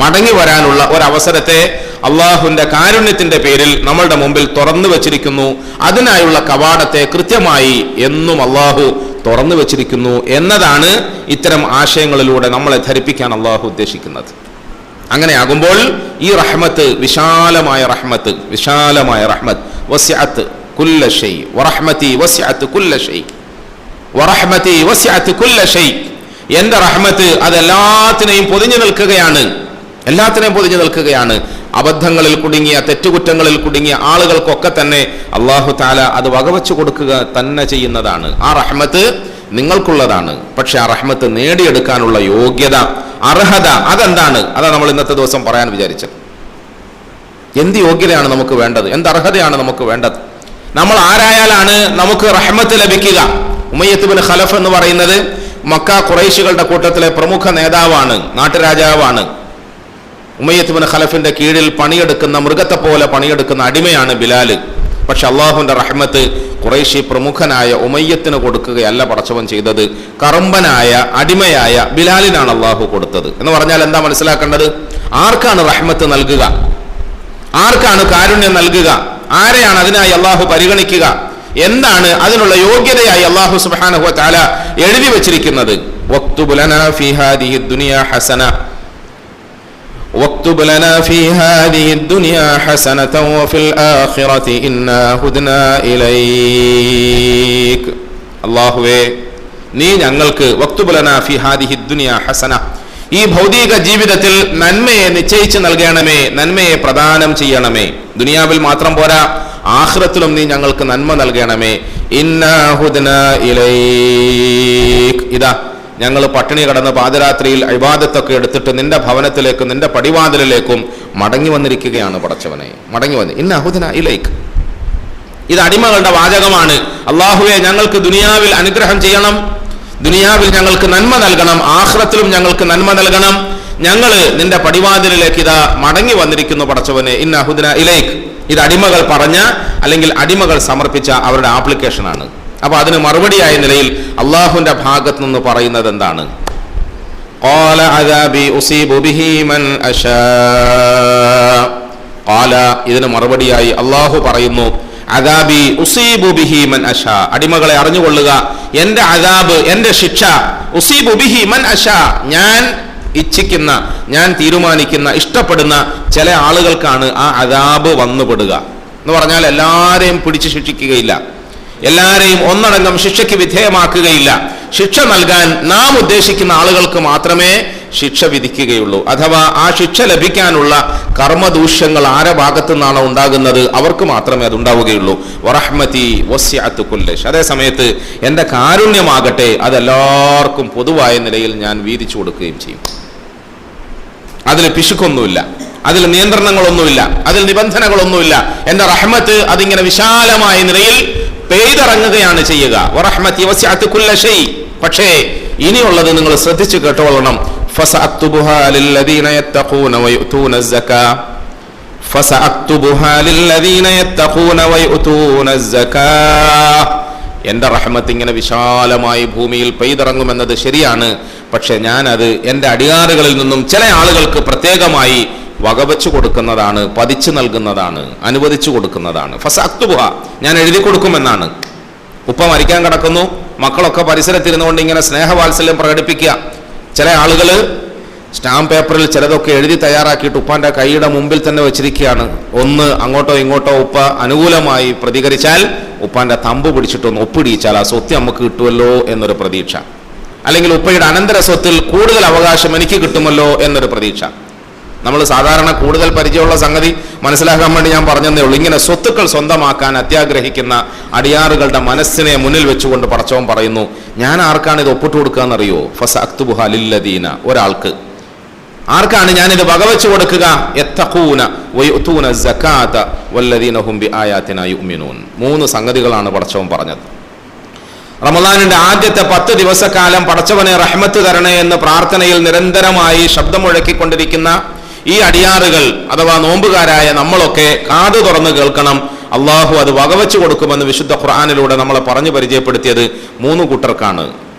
മടങ്ങി വരാനുള്ള ഒരവസരത്തെ അള്ളാഹുവിന്റെ കാരുണ്യത്തിന്റെ പേരിൽ നമ്മളുടെ മുമ്പിൽ തുറന്നു വെച്ചിരിക്കുന്നു. അതിനായുള്ള കവാടത്തെ കൃത്യമായി എന്നും അള്ളാഹു തുറന്നു വെച്ചിരിക്കുന്നു എന്നതാണ് ഇത്തരം ആശയങ്ങളിലൂടെ നമ്മളെ ധരിപ്പിക്കാൻ അള്ളാഹു ഉദ്ദേശിക്കുന്നത്. അങ്ങനെയാകുമ്പോൾ ഈ റഹ്മത്ത് വിശാലമായ റഹ്മത്ത്, വിശാലമായ റഹ്മത്ത്, വസിഅത്ത് കുല്ല ഷൈ വറഹ്മതി വസിഅത്ത് കുല്ല ഷൈ വറഹ്മതി വസിഅത്ത് കുല്ല ഷൈ, എന്റെ റഹ്മത്ത് അതെല്ലാത്തിനെയും പൊതിഞ്ഞു നിൽക്കുകയാണ്, എല്ലാത്തിനെയും പൊതിഞ്ഞു നിൽക്കുകയാണ്. അബദ്ധങ്ങളിൽ കുടുങ്ങിയ, തെറ്റുകുറ്റങ്ങളിൽ കുടുങ്ങിയ ആളുകൾക്കൊക്കെ തന്നെ അല്ലാഹു തആല അത് വകവെച്ചു കൊടുക്കുക തന്നെ ചെയ്യുന്നതാണ്. ആ റഹ്മത്ത് നിങ്ങൾക്കുള്ളതാണ്. പക്ഷെ ആ റഹ്മത്ത് നേടിയെടുക്കാനുള്ള യോഗ്യത, അർഹത അതെന്താണ്? അതാ നമ്മൾ ഇന്നത്തെ ദിവസം പറയാൻ വിചാരിച്ചത്. എന്ത് യോഗ്യതയാണ് നമുക്ക് വേണ്ടത്? എന്ത് അർഹതയാണ് നമുക്ക് വേണ്ടത്? നമ്മൾ ആരായാലാണ് നമുക്ക് റഹ്മത്ത് ലഭിക്കുക? ഉമയ്യത്ത് ബിൻ ഖലഫ് എന്ന് പറയുന്നത് മക്ക ഖുറൈശികളുടെ കൂട്ടത്തിലെ പ്രമുഖ നേതാവാണ്, നാട്ടുരാജാവാണ്. ഉമയ്യത്ത് ബിൻ ഖലഫിന്റെ കീഴിൽ പണിയെടുക്കുന്ന, മൃഗത്തെ പോലെ പണിയെടുക്കുന്ന അടിമയാണ് ബിലാൽ. പക്ഷെ അള്ളാഹുവിന്റെ റഹ്മത്ത് ഖുറൈശി പ്രമുഖനായ ഉമയ്യത്തിന് കൊടുക്കുകയല്ല പടച്ചവൻ ചെയ്തത്, കറുമ്പനായ അടിമയായ ബിലാലിനാണ് അള്ളാഹു കൊടുത്തത്. എന്ന് പറഞ്ഞാൽ എന്താ മനസ്സിലാക്കേണ്ടത്? ആർക്കാണ് റഹ്മത്ത് നൽകുക? ആർക്കാണ് കാരുണ്യം നൽകുക? ആരെയാണ് അതിനായി അള്ളാഹു പരിഗണിക്കുക? എന്താണ് അതിനുള്ള യോഗ്യതയായി അള്ളാഹു സുബ്ഹാനഹു വ തആല എഴുതി വെച്ചിരിക്കുന്നത്? വക്തുബ് ലനാ ഫീ ഹാദിഹി ദുനിയാ ഹസന വക്തുബ് ലനാ ഫീ ഹാദിഹി ദുനിയാ ഹസനതൻ വഫിൽ ആഖിറതി ഇന്നാ ഹുദ്നാ ഇലൈക്. അല്ലാഹുവേ, നീ ഞങ്ങൾക്ക് വക്തുബ് ലനാ ഫീ ഹാദിഹി ദുനിയാ ഹസന, ഈ ഭൗതിക ജീവിതത്തിൽ നന്മയെ നിശ്ചയിച്ച് നൽകണമേ, നന്മയെ പ്രദാനം ചെയ്യണമേ. ദുനിയാവിൽ മാത്രം പോരാ, ആഖിറത്തിലും നീ ഞങ്ങൾക്ക് നന്മ നൽകണമേ. ഇന്നാ ഹുദ്നാ ഇലൈക്, ഇതാ ഞങ്ങൾ പട്ടിണി കടന്ന് പാതിരാത്രിയിൽ ഇബാദത്തൊക്കെ എടുത്തിട്ട് നിന്റെ ഭവനത്തിലേക്കും നിന്റെ പടിവാതിലിലേക്കും മടങ്ങി വന്നിരിക്കുകയാണ് പടച്ചവനെ, മടങ്ങി വന്ന്. ഇന്നാ ഹുദ്നാ ഇലൈക്, ഇത് അടിമകളുടെ വാചകമാണ്. അല്ലാഹുവേ, ഞങ്ങൾക്ക് ദുനിയാവിൽ അനുഗ്രഹം ചെയ്യണം, ദുനിയാവിൽ ഞങ്ങൾക്ക് നന്മ നൽകണം, ആഖിറത്തിലും ഞങ്ങൾക്ക് നന്മ നൽകണം. ഞങ്ങൾ നിന്റെ പടിവാതിലിലേക്ക് ഇതാ മടങ്ങി വന്നിരിക്കുന്നു പടച്ചവനെ. ഇന്നാ ഹുദ്നാ ഇലൈക്, ഇത് അടിമകൾ പറഞ്ഞ, അല്ലെങ്കിൽ അടിമകൾ സമർപ്പിച്ച അവരുടെ ആപ്ലിക്കേഷനാണ്. അപ്പൊ അതിന് മറുപടിയായ നിലയിൽ അള്ളാഹുവിന്റെ ഭാഗത്ത് നിന്ന് പറയുന്നത് എന്താണ്? ഖാല അദാബി ഉസീബു ബിഹി മൻ അശാ. ഖാല, ഇതിന് മറുപടിയായി അള്ളാഹു പറയുന്നു, അദാബി ഉസീബു ബിഹി മൻ അശാ, അടിമകളെ അറിഞ്ഞുകൊള്ളുക, എന്റെ അദാബ്, എന്റെ ശിക്ഷ, ഉസീബു ബിഹി മൻ അശാ, ഞാൻ ഇച്ഛിക്കുന്ന, ഞാൻ തീരുമാനിക്കുന്ന, ഇഷ്ടപ്പെടുന്ന ചില ആളുകൾക്കാണ് ആ അദാബ് വന്നുപെടുക. എന്ന് പറഞ്ഞാൽ എല്ലാരെയും പിടിച്ച് ശിക്ഷിക്കുകയില്ല, എല്ലാരെയും ഒന്നടങ്കം ശിക്ഷയ്ക്ക് വിധേയമാക്കുകയില്ല. ശിക്ഷ നൽകാൻ നാം ഉദ്ദേശിക്കുന്ന ആളുകൾക്ക് മാത്രമേ ശിക്ഷ വിധിക്കുകയുള്ളൂ. അഥവാ ആ ശിക്ഷ ലഭിക്കാനുള്ള കർമ്മദൂഷ്യങ്ങൾ ആരെ ഭാഗത്തു നിന്നാണോ ഉണ്ടാകുന്നത് അവർക്ക് മാത്രമേ അത് ഉണ്ടാവുകയുള്ളൂ. വറഹ്മതി വസിഅത്ത് കുല്ല ഷൈ, അതേ സമയത്ത് എൻ്റെ കാരുണ്യമാകട്ടെ അതെല്ലാവർക്കും പൊതുവായ നിലയിൽ ഞാൻ വീതിച്ചു കൊടുക്കുകയും ചെയ്യും. അതിൽ പിശുക്കൊന്നുമില്ല, അതിൽ നിയന്ത്രണങ്ങളൊന്നുമില്ല, അതിൽ നിബന്ധനകളൊന്നുമില്ല. എൻ്റെ റഹ്മത്ത് അതിങ്ങനെ വിശാലമായ നിലയിൽ പെയ്തിറങ്ങുകയാണ് ചെയ്യുക. വറഹ്മതി വസിഅത്ത് കുല്ല ഷൈ. പക്ഷേ ഇനിയുള്ളത് നിങ്ങൾ ശ്രദ്ധിച്ചു കേട്ടോളണം. ഫസഅക്തുബുഹാ ലില്ലദീന യത്തഖൂന വയുതൂന അസ്സകാ, ഫസഅക്തുബുഹാ ലില്ലദീന യത്തഖൂന വയുതൂന അസ്സകാ. എൻ്റെ റഹ്മത്ത് ഇങ്ങനെ വിശാലമായി ഭൂമിയിൽ പെയ്തിറങ്ങുമെന്നത് ശരിയാണ്. പക്ഷെ ഞാനത് എൻ്റെ അടിയാറുകളിൽ നിന്നും ചില ആളുകൾക്ക് പ്രത്യേകമായി വകവെച്ചു കൊടുക്കുന്നതാണ്, പതിച്ചു നൽകുന്നതാണ്, അനുവദിച്ചു കൊടുക്കുന്നതാണ്. ഫസഅക്തുബുഹ, ഞാൻ എഴുതി കൊടുക്കുമെന്നാണ്. ഉപ്പ മരിക്കാൻ കിടക്കുന്നു, മക്കളൊക്കെ പരിസരത്തിരുന്നുകൊണ്ട് ഇങ്ങനെ സ്നേഹവാത്സല്യം പ്രകടിപ്പിക്കുക. ചില ആളുകൾ സ്റ്റാമ്പ് പേപ്പറിൽ ചിലതൊക്കെ എഴുതി തയ്യാറാക്കിയിട്ട് ഉപ്പാന്റെ കൈയുടെ മുമ്പിൽ തന്നെ വെച്ചിരിക്കുകയാണ്. ഒന്ന് അങ്ങോട്ടോ ഇങ്ങോട്ടോ ഉപ്പ അനുകൂലമായി പ്രതികരിച്ചാൽ ഉപ്പാന്റെ തമ്പ് പിടിച്ചിട്ടൊന്ന് ഒപ്പിടിച്ചാൽ ആ സ്വത്ത് നമുക്ക് കിട്ടുമല്ലോ എന്നൊരു പ്രതീക്ഷ, അല്ലെങ്കിൽ ഉപ്പയുടെ അനന്തര സ്വത്തിൽ കൂടുതൽ അവകാശം എനിക്ക് കിട്ടുമല്ലോ എന്നൊരു പ്രതീക്ഷ. നമ്മൾ സാധാരണ കൂടുതൽ പരിചയമുള്ള സംഗതി മനസ്സിലാക്കാൻ വേണ്ടി ഞാൻ പറഞ്ഞതേ ഉള്ളൂ. ഇങ്ങനെ സ്വത്തുക്കൾ സ്വന്തമാക്കാൻ അത്യാഗ്രഹിക്കുന്ന അടിയാറുകളുടെ മനസ്സിനെ മുന്നിൽ വെച്ചുകൊണ്ട് പടച്ചവൻ പറയുന്നു, ഞാൻ ആർക്കാണ് ഇത് ഒപ്പിട്ട് കൊടുക്കുക എന്നറിയോ? ഫസഅക്തുബുഹ ലില്ലദീന, ഒരാൾക്ക്. ആർക്കാണ് ഞാനിത് വകവെച്ചു കൊടുക്കുക? യത്തഖൂന വയുതൂന സകാത വല്ലദീന ഹും ബിആയാതിനാ യുഅ്മിനൂൻ. 3 സംഗതികളാണ് പടച്ചവൻ പറഞ്ഞത്. റമദാനിന്റെ ആദ്യത്തെ 10 ദിവസക്കാലം പടച്ചവനെ റഹ്മത്ത് തരണേ എന്ന് പ്രാർത്ഥനയിൽ നിരന്തരമായി ശബ്ദം മുഴക്കിക്കൊണ്ടിരിക്കുന്ന ഈ അടിയാറുകൾ അഥവാ നോമ്പുകാരായ നമ്മളൊക്കെ കാതു തുറന്ന് കേൾക്കണം. അള്ളാഹു അത് വകവെച്ചു കൊടുക്കുമെന്ന് വിശുദ്ധ ഖുർആനിലൂടെ നമ്മളെ പറഞ്ഞു പരിചയപ്പെടുത്തിയത് 3 കൂട്ടർക്കാണ്.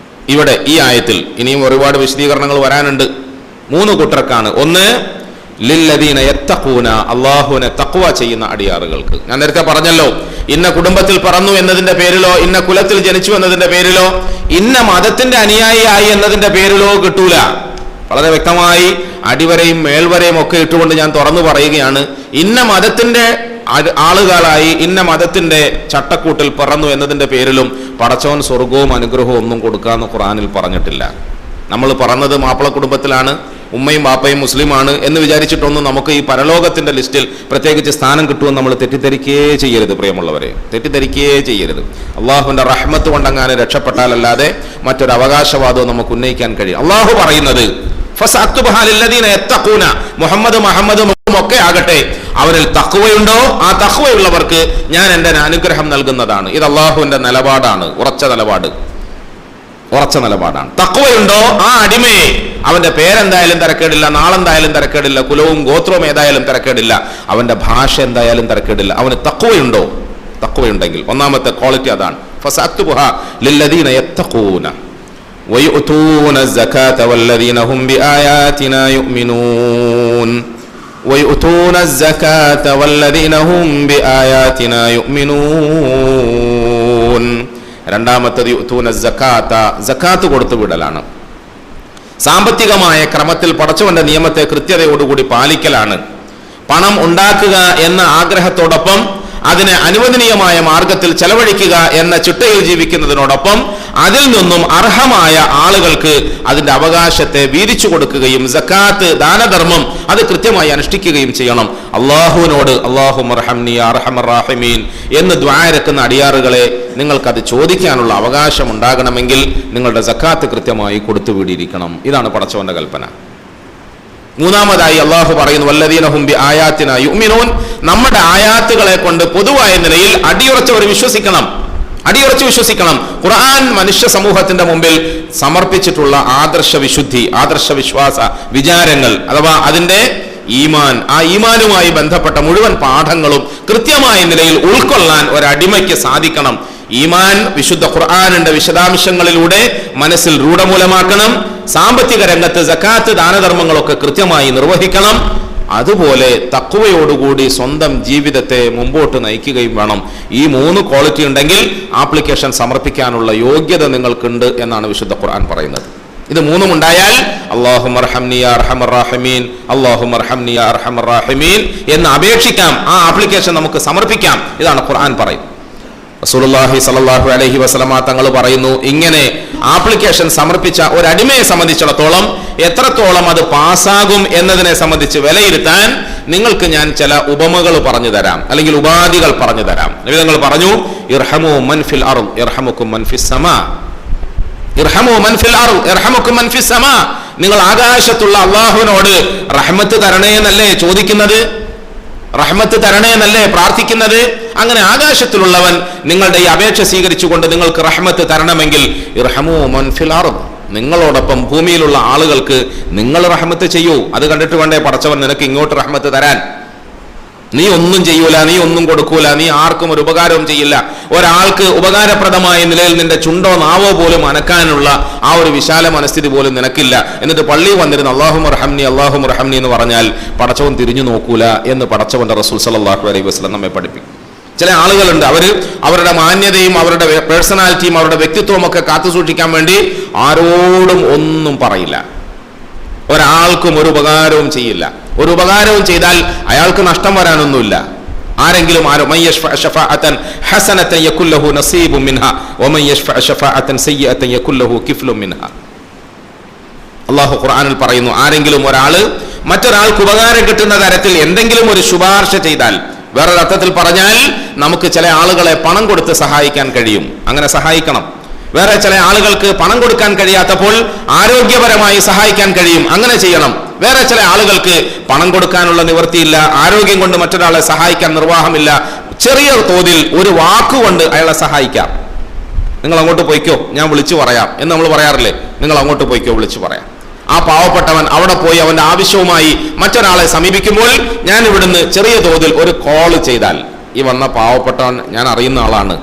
ഇവിടെ ഈ ആയത്തിൽ ഇനിയും ഒരുപാട് വിശദീകരണങ്ങൾ വരാനുണ്ട്. 3 കൂട്ടർക്കാണ്. ഒന്ന്, ലില്ലദീന യത്തഖൂന, അള്ളാഹുവിനെ തഖ്വ ചെയ്യുന്ന അടിയാറുകൾക്ക്. ഞാൻ നേരത്തെ പറഞ്ഞല്ലോ, ഇന്ന കുടുംബത്തിൽ പറന്നു എന്നതിന്റെ പേരിലോ ഇന്ന കുലത്തിൽ ജനിച്ചു എന്നതിന്റെ പേരിലോ ഇന്ന മതത്തിന്റെ അനുയായിയായി എന്നതിന്റെ പേരിലോ കിട്ടൂല. വളരെ വ്യക്തമായി അടിവരയും മേൽവരയും ഒക്കെ ഇട്ടുകൊണ്ട് ഞാൻ തുറന്നു പറയുകയാണ്, ഇന്ന മതത്തിന്റെ ആളുകളായി ഇന്ന മതത്തിന്റെ ചട്ടക്കൂട്ടിൽ പറന്നു എന്നതിന്റെ പേരിലും പടച്ചവൻ സ്വർഗവും അനുഗ്രഹവും ഒന്നും കൊടുക്കാന്ന് ഖുർആനിൽ പറഞ്ഞിട്ടില്ല. നമ്മൾ പറഞ്ഞത് മാപ്പിള കുടുംബത്തിലാണ്, ഉമ്മയും ബാപ്പയും മുസ്ലിമാണ് എന്ന് വിചാരിച്ചിട്ടൊന്നും നമുക്ക് ഈ പരലോകത്തിന്റെ ലിസ്റ്റിൽ പ്രത്യേകിച്ച് സ്ഥാനം കിട്ടുമെന്ന് നമ്മൾ തെറ്റിദ്ധരിക്കേ ചെയ്യരുത്. പ്രിയമുള്ളവരെ, തെറ്റിദ്ധരിക്കേ ചെയ്യരുത്. അള്ളാഹുവിന്റെ റഹ്മത്ത് കൊണ്ടങ്ങാനും രക്ഷപ്പെട്ടാലല്ലാതെ മറ്റൊരു അവകാശവാദവും നമുക്ക് ഉന്നയിക്കാൻ കഴിയും. അള്ളാഹു പറയുന്നത് മുഹമ്മദും ഒക്കെ ആകട്ടെ, അവരിൽ തഖ്വയുണ്ടോ ആ തഖ്വയുള്ളവർക്ക് ഞാൻ എൻ്റെ അനുഗ്രഹം നൽകുന്നതാണ്. ഇത് അള്ളാഹുവിന്റെ നിലപാടാണ്, ഉറച്ച നിലപാടാണ്. തഖ്വയുണ്ടോ ആ അടിമയെ, അവന്റെ പേരെന്തായാലും തിരക്കേടില്ല, നാളെന്തായാലും തിരക്കേടില്ല, കുലവും ഗോത്രവും ഏതായാലും തിരക്കേടില്ല, അവന്റെ ഭാഷ എന്തായാലും തിരക്കേടില്ല, അവന് തഖ്വയുണ്ടോ? തഖ്വയുണ്ടെങ്കിൽ ഒന്നാമത്തെ ക്വാളിറ്റി അതാണ്. ഫസഅക്തുബുഹ ലില്ലദീന യത്തഖൂന വയുതൂന സകാത വല്ലദീന ഹും ബിആയാതിനാ യുഅ്മിനൂൻ. വയുതൂന സകാത വല്ലദീന ഹും ബിആയാതിനാ യുഅ്മിനൂൻ. രണ്ടാമത്തത് യുതൂന സകാത, സകാത്ത് കൊടുത്തു വിടലാണ്. സാമ്പത്തികമായ ക്രമത്തിൽ പടച്ചവന്റെ നിയമത്തെ കൃത്യതയോടുകൂടി പാലിക്കലാണ്. പണം ഉണ്ടാക്കുക എന്ന ആഗ്രഹത്തോടൊപ്പം അതിനെ അനുവദനീയമായ മാർഗത്തിൽ ചെലവഴിക്കുക എന്ന ചിട്ടയിൽ ജീവിക്കുന്നതിനോടൊപ്പം അതിൽ നിന്നും അർഹമായ ആളുകൾക്ക് അതിന്റെ അവകാശത്തെ വീതിച്ചു കൊടുക്കുകയും സക്കാത്ത് ദാനധർമ്മം അത് കൃത്യമായി അനുഷ്ഠിക്കുകയും ചെയ്യണം. അള്ളാഹുവിനോട് അല്ലാഹുമ്മ അർഹംനി യാ അർഹമർ റഹീമീൻ എന്ന് ദുആഇരക്കുന്ന അടിയാറുകളെ നിങ്ങൾക്കത് ചോദിക്കാനുള്ള അവകാശം ഉണ്ടാകണമെങ്കിൽ നിങ്ങളുടെ സക്കാത്ത് കൃത്യമായി കൊടുത്തുവിടിയിരിക്കണം. ഇതാണ് പടച്ചവന്റെ കൽപ്പന. മൂന്നാമതായി അള്ളാഹു പറയുന്നു വല്ലദീന ഹും ബിആയാതിനാ യുഅ്മിനൂൻ. നമ്മുടെ ആയാത്തുകളെ കൊണ്ട് പൊതുവായ നിലയിൽ അടിയുറച്ചവർ വിശ്വസിക്കണം. ഖുർആൻ മനുഷ്യ സമൂഹത്തിന്റെ മുമ്പിൽ സമർപ്പിച്ചിട്ടുള്ള ആദർശ വിശുദ്ധി, ആദർശ വിശ്വാസ വിചാരങ്ങൾ അഥവാ അതിന്റെ ഈമാൻ, ആ ഈമാനുമായി ബന്ധപ്പെട്ട മുഴുവൻ പാഠങ്ങളും കൃത്യമായ നിലയിൽ ഉൾക്കൊള്ളാൻ ഒരടിമയ്ക്ക് സാധിക്കണം. ഈമാൻ വിശുദ്ധ ഖുർആനിന്റെ വിശദാംശങ്ങളിലൂടെ മനസ്സിൽ രൂഢമൂലമാക്കണം. സാമ്പത്തിക രംഗത്ത് സക്കാത്ത് ദാനധർമ്മങ്ങളൊക്കെ കൃത്യമായി നിർവഹിക്കണം. അതുപോലെ തഖ്വയോടുകൂടി സ്വന്തം ജീവിതത്തെ മുമ്പോട്ട് നയിക്കുകയും വേണം. ഈ 3 ക്വാളിറ്റി ഉണ്ടെങ്കിൽ ആപ്ലിക്കേഷൻ സമർപ്പിക്കാനുള്ള യോഗ്യത നിങ്ങൾക്കുണ്ട് എന്നാണ് വിശുദ്ധ ഖുർആൻ പറയുന്നത്. ഇത് 3 ഉണ്ടായാൽ അല്ലാഹുമ്മ അർഹംനി യാ അർഹമർ റഹീമീൻ, അല്ലാഹുമ്മ അർഹംനി യാ അർഹമർ റഹീമീൻ എന്ന് അപേക്ഷിക്കാം. ആ ആപ്ലിക്കേഷൻ നമുക്ക് സമർപ്പിക്കാം. ഇതാണ് ഖുർആൻ പറയുന്നത്. റസൂലുള്ളാഹി സ്വല്ലല്ലാഹു അലൈഹി വസല്ലമ തങ്ങൾ പറയുന്നു, ഇങ്ങനെ ആപ്ലിക്കേഷൻ സമർപ്പിച്ച ഒരു അടിമയെ സംബന്ധിച്ചിടത്തോളം എത്രത്തോളം അത് പാസ്സാകും എന്നതിനെ സംബന്ധിച്ച് വിലയിരുത്താൻ നിങ്ങൾക്ക് ഞാൻ ചില ഉപമകൾ പറഞ്ഞു തരാം, അല്ലെങ്കിൽ ഉപാധികൾ പറഞ്ഞു തരാം. നബി തങ്ങൾ പറഞ്ഞു, ഇർഹമു മൻ ഫിൽ അർദ് യർഹമുക്കും മൻ ഫിസ് സമാ. ഇർഹമു മൻ ഫിൽ അർദ് യർഹമുക്കും മൻ ഫിസ് സമാ. നിങ്ങൾ ആകാശത്തുള്ള അല്ലാഹുവിനോട് റഹ്മത്ത് തരണേ എന്നല്ലേ ചോദിക്കുന്നത്, റഹ്മത്ത് തരണേ എന്നല്ലേ പ്രാർത്ഥിക്കുന്നത്? അങ്ങനെ ആകാശത്തിലുള്ളവൻ നിങ്ങളുടെ ഈ അപേക്ഷ സ്വീകരിച്ചുകൊണ്ട് നിങ്ങൾക്ക് റഹ്മത്ത് തരണമെങ്കിൽ ഇർഹമു മൻ ഫിൽ അർദ്, നിങ്ങളോടൊപ്പം ഭൂമിയിലുള്ള ആളുകൾക്ക് നിങ്ങൾ റഹ്മത്ത് ചെയ്യൂ. അത് കണ്ടിട്ട് വേണ്ടേ പടച്ചവൻ നിനക്ക് ഇങ്ങോട്ട് റഹ്മത്ത് തരാൻ. നീ ഒന്നും ചെയ്യൂല, നീ ഒന്നും കൊടുക്കൂല, നീ ആർക്കും ഒരു ഉപകാരവും ചെയ്യില്ല. ഒരാൾക്ക് ഉപകാരപ്രദമായ നിലയിൽ നിന്റെ ചുണ്ടോ നാവോ പോലും അനക്കാനുള്ള ആ ഒരു വിശാല മനസ്ഥിതി പോലും നിനക്കില്ല. എന്നിട്ട് പള്ളിയിൽ വന്നിരുന്ന അല്ലാഹുമ്മ റഹംനി അല്ലാഹുമ്മ റഹംനി എന്ന് പറഞ്ഞാൽ പടച്ചവൻ തിരിഞ്ഞു നോക്കൂല എന്ന് പടച്ചവന്റെ റസൂൽ സല്ലല്ലാഹു അലൈഹി വസല്ലം നമ്മെ പഠിപ്പിക്കും. ചില ആളുകളുണ്ട്, അവരുടെ മാന്യതയും അവരുടെ പേഴ്സണാലിറ്റിയും അവരുടെ വ്യക്തിത്വവും ഒക്കെ കാത്തു സൂക്ഷിക്കാൻ വേണ്ടി ആരോടും ഒന്നും പറയില്ല. ഒരാൾക്കും ഒരു ഉപകാരവും ചെയ്യില്ല. ഒരു ഉപകാരവും ചെയ്താൽ അയാൾക്ക് നഷ്ടം വരാനൊന്നുമില്ല. ആരെങ്കിലും അല്ലാഹു ഖുർആനിൽ പറയുന്നു, ആരെങ്കിലും ഒരാള് മറ്റൊരാൾക്ക് ഉപകാരം കിട്ടുന്ന തരത്തിൽ എന്തെങ്കിലും ഒരു ശുപാർശ ചെയ്താൽ, വേറൊരർത്ഥത്തിൽ പറഞ്ഞാൽ നമുക്ക് ചില ആളുകളെ പണം കൊടുത്ത് സഹായിക്കാൻ കഴിയും, അങ്ങനെ സഹായിക്കണം. വേറെ ചില ആളുകൾക്ക് പണം കൊടുക്കാൻ കഴിയാത്തപ്പോൾ ആരോഗ്യപരമായി സഹായിക്കാൻ കഴിയും, അങ്ങനെ ചെയ്യണം. വേറെ ചില ആളുകൾക്ക് പണം കൊടുക്കാനുള്ള നിവൃത്തിയില്ല, ആരോഗ്യം കൊണ്ട് മറ്റൊരാളെ സഹായിക്കാൻ നിർവാഹമില്ല, ചെറിയ തോതിൽ ഒരു വാക്കുകൊണ്ട് അയാളെ സഹായിക്കാം. നിങ്ങൾ അങ്ങോട്ട് പോയിക്കോ, ഞാൻ വിളിച്ചു പറയാം എന്ന് നമ്മൾ പറയാറില്ലേ? നിങ്ങൾ അങ്ങോട്ട് പോയിക്കോ, വിളിച്ചു പറയാം. ആ പാവപ്പെട്ടവൻ അവിടെ പോയി അവന്റെ ആവശ്യവുമായി മറ്റൊരാളെ സമീപിക്കുമ്പോൾ ഞാൻ ഇവിടുന്ന് ചെറിയ തോതിൽ ഒരു കോൾ ചെയ്താൽ, ഈ വന്ന പാവപ്പെട്ടവൻ ഞാൻ അറിയുന്ന ആളാണ്,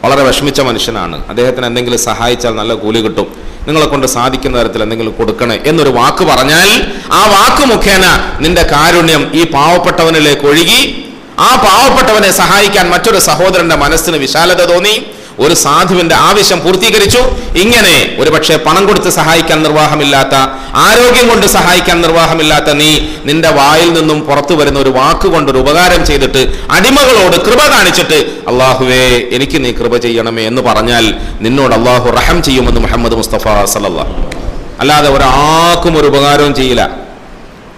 വളരെ വിഷമിച്ച മനുഷ്യനാണ്, അദ്ദേഹത്തിന് എന്തെങ്കിലും സഹായിച്ചാൽ നല്ല കൂലി കിട്ടും, നിങ്ങളെ കൊണ്ട് സാധിക്കുന്ന തരത്തിൽ എന്തെങ്കിലും കൊടുക്കണേ എന്നൊരു വാക്ക് പറഞ്ഞാൽ, ആ വാക്ക് മുഖേന നിന്റെ കാരുണ്യം ഈ പാവപ്പെട്ടവനിലേക്ക് ഒഴുകി, ആ പാവപ്പെട്ടവനെ സഹായിക്കാൻ മറ്റൊരു സഹോദരന്റെ മനസ്സിന് വിശാലത തോന്നി, ഒരു സാധുവിന്റെ ആവശ്യം പൂർത്തീകരിച്ചു. ഇങ്ങനെ ഒരുപക്ഷെ പണം കൊടുത്ത് സഹായിക്കാൻ നിർവാഹമില്ലാത്ത, ആരോഗ്യം കൊണ്ട് സഹായിക്കാൻ നിർവാഹമില്ലാത്ത നീ നിന്റെ വായിൽ നിന്നും പുറത്തു വരുന്ന ഒരു വാക്കുകൊണ്ടൊരു ഉപകാരം ചെയ്തിട്ട് അടിമകളോട് കൃപ കാണിച്ചിട്ട്, അള്ളാഹുവേ എനിക്ക് നീ കൃപ ചെയ്യണമേ എന്ന് പറഞ്ഞാൽ നിന്നോട് അള്ളാഹു റഹം ചെയ്യുമെന്ന് മുഹമ്മദ് മുസ്തഫ സല്ലല്ലാഹു. അല്ലാതെ ഒരാൾക്കും ഒരു ഉപകാരവും ചെയ്യില്ല,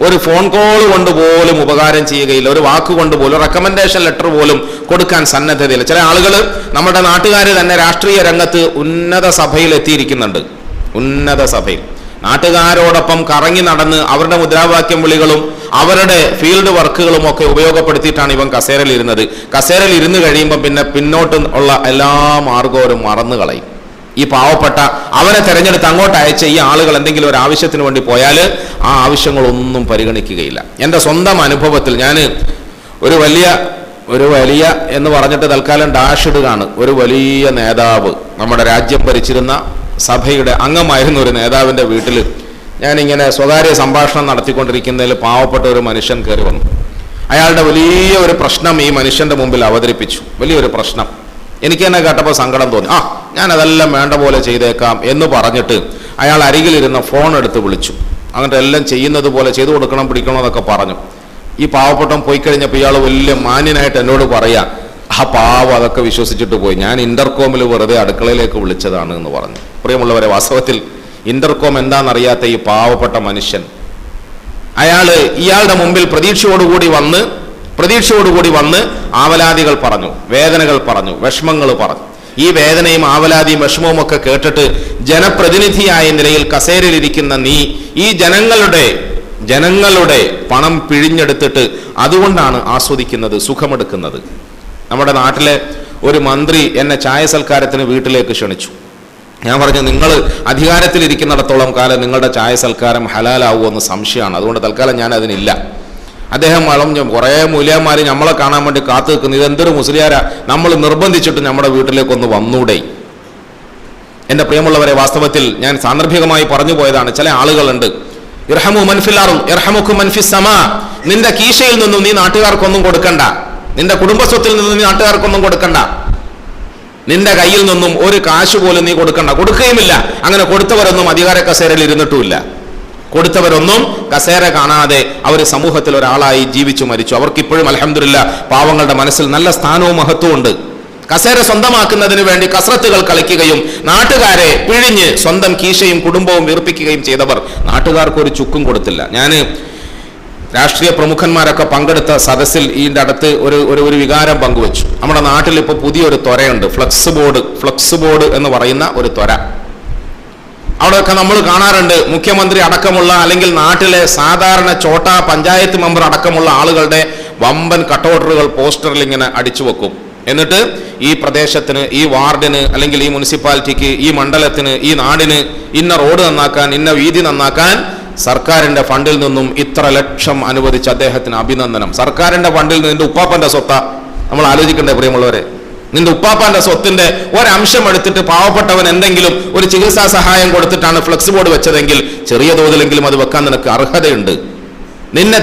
ഒരു ഫോൺ കോൾ കൊണ്ട് പോലും ഉപകാരം ചെയ്യുകയില്ല, ഒരു വാക്കുകൊണ്ട് പോലും, റെക്കമെൻഡേഷൻ ലെറ്റർ പോലും കൊടുക്കാൻ സന്നദ്ധതയില്ല. ചില ആളുകൾ നമ്മുടെ നാട്ടുകാർ തന്നെ രാഷ്ട്രീയ രംഗത്ത് ഉന്നത സഭയിൽ എത്തിയിരിക്കുന്നുണ്ട്. ഉന്നത സഭയിൽ നാട്ടുകാരോടൊപ്പം കറങ്ങി നടന്ന് അവരുടെ മുദ്രാവാക്യം വിളികളും അവരുടെ ഫീൽഡ് വർക്കുകളും ഒക്കെ ഉപയോഗപ്പെടുത്തിയിട്ടാണ് ഇവൻ കസേരയിൽ ഇരുന്നത്. കസേരയിൽ ഇരുന്ന് കഴിയുമ്പോൾ പിന്നെ പിന്നോട്ട് ഉള്ള എല്ലാ മാർഗവും മറന്നു കളയും. ഈ പാവപ്പെട്ട അവനെ തെരഞ്ഞെടുത്ത് അങ്ങോട്ട് അയച്ച ഈ ആളുകൾ എന്തെങ്കിലും ഒരു ആവശ്യത്തിന് വേണ്ടി പോയാൽ ആ ആവശ്യങ്ങളൊന്നും പരിഗണിക്കുകയില്ല. എൻ്റെ സ്വന്തം അനുഭവത്തിൽ ഞാൻ ഒരു വലിയ എന്ന് പറഞ്ഞിട്ട് തൽക്കാലം ഡാഷ് ഇടുകയാണ്, ഒരു വലിയ നേതാവ്, നമ്മുടെ രാജ്യം ഭരിച്ചിരുന്ന സഭയുടെ അംഗമായിരുന്ന ഒരു നേതാവിൻ്റെ വീട്ടിൽ ഞാനിങ്ങനെ സ്വകാര്യ സംഭാഷണം നടത്തിക്കൊണ്ടിരിക്കുന്നതിൽ പാവപ്പെട്ട ഒരു മനുഷ്യൻ കയറി വന്നു. അയാളുടെ വലിയ ഒരു പ്രശ്നം ഈ മനുഷ്യന്റെ മുമ്പിൽ അവതരിപ്പിച്ചു. വലിയൊരു പ്രശ്നം എനിക്ക് തന്നെ കേട്ടപ്പോൾ സങ്കടം തോന്നി. ഞാൻ അതെല്ലാം വേണ്ട പോലെ ചെയ്തേക്കാം എന്ന് പറഞ്ഞിട്ട് അയാൾ അരികിലിരുന്ന ഫോൺ എടുത്ത് വിളിച്ചു. അങ്ങോട്ട് എല്ലാം ചെയ്യുന്നത് പോലെ ചെയ്തു കൊടുക്കണം, പിടിക്കണം എന്നൊക്കെ പറഞ്ഞു. ഈ പാവപ്പെട്ടവൻ പോയി കഴിഞ്ഞപ്പോൾ ഇയാൾ വലിയ മാന്യനായിട്ട് എന്നോട് പറയാ, ആ പാവം അതൊക്കെ വിശ്വസിച്ചിട്ട് പോയി, ഞാൻ ഇന്റർകോമിൽ വെറുതെ അടുക്കളയിലേക്ക് വിളിച്ചതാണ് എന്ന് പറഞ്ഞു. പ്രിയമുള്ളവരെ, വാസ്തവത്തിൽ ഇന്റർകോം എന്താണെന്നറിയാത്ത ഈ പാവപ്പെട്ട മനുഷ്യൻ ഇയാളുടെ മുമ്പിൽ പ്രതീക്ഷയോടുകൂടി വന്ന് ആവലാദികൾ പറഞ്ഞു, വേദനകൾ പറഞ്ഞു, വിഷമങ്ങൾ പറഞ്ഞു. ഈ വേദനയും ആവലാദിയും വിഷമവും ഒക്കെ കേട്ടിട്ട് ജനപ്രതിനിധിയായ നിലയിൽ കസേരയിലിരിക്കുന്ന നീ ഈ ജനങ്ങളുടെ പണം പിഴിഞ്ഞെടുത്തിട്ട് അതുകൊണ്ടാണ് ആസ്വദിക്കുന്നത്, സുഖമെടുക്കുന്നത്. നമ്മുടെ നാട്ടിലെ ഒരു മന്ത്രി എന്നെ ചായ സൽക്കാരത്തിന് വീട്ടിലേക്ക് ക്ഷണിച്ചു. ഞാൻ പറഞ്ഞു, നിങ്ങൾ അധികാരത്തിലിരിക്കുന്നിടത്തോളം കാലം നിങ്ങളുടെ ചായ സൽക്കാരം ഹലാലാവുമെന്ന് സംശയമാണ്, അതുകൊണ്ട് തൽക്കാലം ഞാൻ അതിനില്ല. അദ്ദേഹം വളഞ്ഞു, കുറേ മൂല്യന്മാർ നമ്മളെ കാണാൻ വേണ്ടി കാത്തു നിൽക്കുന്നു, ഇതെന്തൊരു മുസ്ലിയാരാ, നമ്മൾ നിർബന്ധിച്ചിട്ട് നമ്മുടെ വീട്ടിലേക്കൊന്ന് വന്നൂടെ. എൻ്റെ പ്രിയമുള്ളവരെ, വാസ്തവത്തിൽ ഞാൻ സാന്ദർഭികമായി പറഞ്ഞു പോയതാണ്. ചില ആളുകളുണ്ട്, ഇർഹമു മൻ ഫിൽ അർദ് യർഹമുക്കും മൻ ഫിസ് സമാ. നിന്റെ കീശയിൽ നിന്നും നീ നാട്ടുകാർക്കൊന്നും കൊടുക്കണ്ട, നിന്റെ കുടുംബസ്വത്തിൽ നിന്നും നീ നാട്ടുകാർക്കൊന്നും കൊടുക്കണ്ട, നിന്റെ കയ്യിൽ നിന്നും ഒരു കാശ് പോലും നീ കൊടുക്കണ്ട, കൊടുക്കുകയുമില്ല. അങ്ങനെ കൊടുത്തവരൊന്നും അധികാര കസേരയിൽ ഇരുന്നിട്ടുമില്ല. കൊടുത്തവരൊന്നും കസേര കാണാതെ അവർ സമൂഹത്തിൽ ഒരാളായി ജീവിച്ചു മരിച്ചു. അവർക്കിപ്പോഴും അൽഹംദുലില്ലാഹ് പാവങ്ങളുടെ മനസ്സിൽ നല്ല സ്ഥാനവും മഹത്വവും ഉണ്ട്. കസേര സ്വന്തമാക്കുന്നതിന് വേണ്ടി കസ്രത്തുകൾ കളിക്കുകയും നാട്ടുകാരെ പിഴിഞ്ഞ് സ്വന്തം കീശയും കുടുംബവും വീർപ്പിക്കുകയും ചെയ്തവർ നാട്ടുകാർക്ക് ഒരു ചുക്കും കൊടുത്തില്ല. ഞാൻ രാഷ്ട്രീയ പ്രമുഖന്മാരൊക്കെ പങ്കെടുത്ത സദസ്സിൽ ഇതിൻ്റെ അടുത്ത് ഒരു വികാരം പങ്കുവച്ചു. നമ്മുടെ നാട്ടിൽ ഇപ്പോൾ പുതിയൊരു ത്വരയുണ്ട്, ഫ്ലക്സ് ബോർഡ് എന്ന് പറയുന്ന ഒരു ത്വര. അവിടെയൊക്കെ നമ്മൾ കാണാറുണ്ട്, മുഖ്യമന്ത്രി അടക്കമുള്ള അല്ലെങ്കിൽ നാട്ടിലെ സാധാരണ ചോട്ട പഞ്ചായത്ത് മെമ്പർ അടക്കമുള്ള ആളുകളുടെ വമ്പൻ കട്ടൗട്ടറുകൾ പോസ്റ്ററിൽ ഇങ്ങനെ അടിച്ചു വെക്കും. എന്നിട്ട് ഈ പ്രദേശത്തിന്, ഈ വാർഡിന്, അല്ലെങ്കിൽ ഈ മുനിസിപ്പാലിറ്റിക്ക്, ഈ മണ്ഡലത്തിന്, ഈ നാടിന് ഇന്ന റോഡ് നന്നാക്കാൻ, ഇന്ന വീതി നന്നാക്കാൻ സർക്കാരിന്റെ ഫണ്ടിൽ നിന്നും ഇത്ര ലക്ഷം അനുവദിച്ച അദ്ദേഹത്തിന് അഭിനന്ദനം. സർക്കാരിന്റെ ഫണ്ടിൽ നിന്ന് നിന്റെ ഉപ്പാപ്പന്റെ സ്വത്താ, നമ്മൾ ആലോചിക്കണ്ടേ പ്രിയമുള്ളവരെ? നിന്റെ ഉപ്പാപ്പാന്റെ സ്വത്തിന്റെ ഒരംശം എടുത്തിട്ട് പാവപ്പെട്ടവൻ എന്തെങ്കിലും ഒരു ചികിത്സാ സഹായം കൊടുത്തിട്ടാണ് ഫ്ലെക്സ് ബോർഡ് വെച്ചതെങ്കിൽ ചെറിയ തോതിലെങ്കിലും അത് വെക്കാൻ നിനക്ക് അർഹതയുണ്ട്. നിന്നെ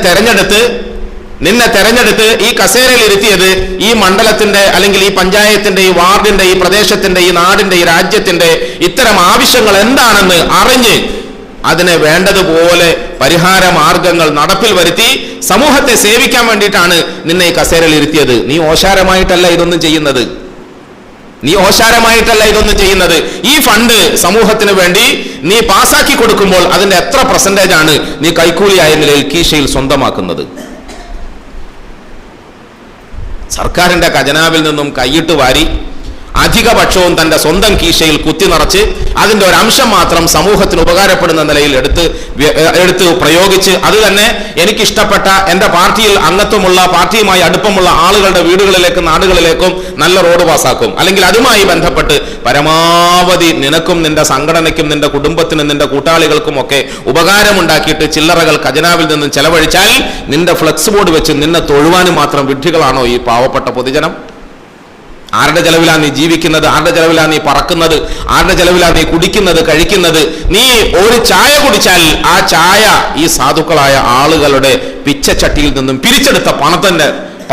തെരഞ്ഞെടുത്ത് ഈ കസേരയിൽ ഇരുത്തിയത് ഈ മണ്ഡലത്തിന്റെ, അല്ലെങ്കിൽ ഈ പഞ്ചായത്തിന്റെ, ഈ വാർഡിന്റെ, ഈ പ്രദേശത്തിന്റെ, ഈ നാടിന്റെ, ഈ രാജ്യത്തിന്റെ ഇത്തരം ആവശ്യങ്ങൾ എന്താണെന്ന് അറിഞ്ഞ് അതിനെ വേണ്ടതുപോലെ പരിഹാര മാർഗങ്ങൾ നടപ്പിൽ വരുത്തി സമൂഹത്തെ സേവിക്കാൻ വേണ്ടിയിട്ടാണ് നിന്നെ ഈ കസേരയിൽ ഇരുത്തിയത്. നീ ഓശാരമായിട്ടല്ല ഇതൊന്നും ചെയ്യുന്നത്. ഈ ഫണ്ട് സമൂഹത്തിന് വേണ്ടി നീ പാസാക്കി കൊടുക്കുമ്പോൾ അതിന്റെ എത്ര % ആണ് നീ കൈക്കൂലിയായ നിലയിൽ കീശയിൽ സ്വന്തമാക്കുന്നത്? സർക്കാരിന്റെ ഖജനാവിൽ നിന്നും കൈയിട്ട് വാരി അധികപക്ഷവും തന്റെ സ്വന്തം കീശയിൽ കുത്തി നിറച്ച് അതിന്റെ ഒരു അംശം മാത്രം സമൂഹത്തിന് ഉപകാരപ്പെടുന്ന നിലയിൽ എടുത്ത് പ്രയോഗിച്ച് അത് തന്നെ എനിക്കിഷ്ടപ്പെട്ട എന്റെ പാർട്ടിയിൽ അംഗത്വമുള്ള പാർട്ടിയുമായി അടുപ്പമുള്ള ആളുകളുടെ വീടുകളിലേക്കും നാടുകളിലേക്കും നല്ല റോഡ് പാസ്സാക്കും. അല്ലെങ്കിൽ അതുമായി ബന്ധപ്പെട്ട് പരമാവധി നിനക്കും നിന്റെ സംഘടനയ്ക്കും നിന്റെ കുടുംബത്തിനും നിന്റെ കൂട്ടാളികൾക്കും ഒക്കെ ഉപകാരമുണ്ടാക്കിയിട്ട് ചില്ലറകൾ ഖജനാവിൽ നിന്നും ചെലവഴിച്ചാൽ നിന്റെ ഫ്ലെക്സ് ബോർഡ് വെച്ച് നിന്നെ തൊഴുവാനും മാത്രം വിഡ്ഢികളാണോ ഈ പാവപ്പെട്ട പൊതുജനം? ആരുടെ ചെലവിലാണ് നീ ജീവിക്കുന്നത്? ആരുടെ ചെലവിലാണ് നീ പറക്കുന്നത്? ആരുടെ ചെലവിലാണ് നീ കുടിക്കുന്നത്, കഴിക്കുന്നത്? നീ ഒരു ചായ കുടിച്ചാൽ ആ ചായ ഈ സാധുക്കളായ ആളുകളുടെ പിച്ചച്ചട്ടിയിൽ നിന്നും പിരിച്ചെടുത്ത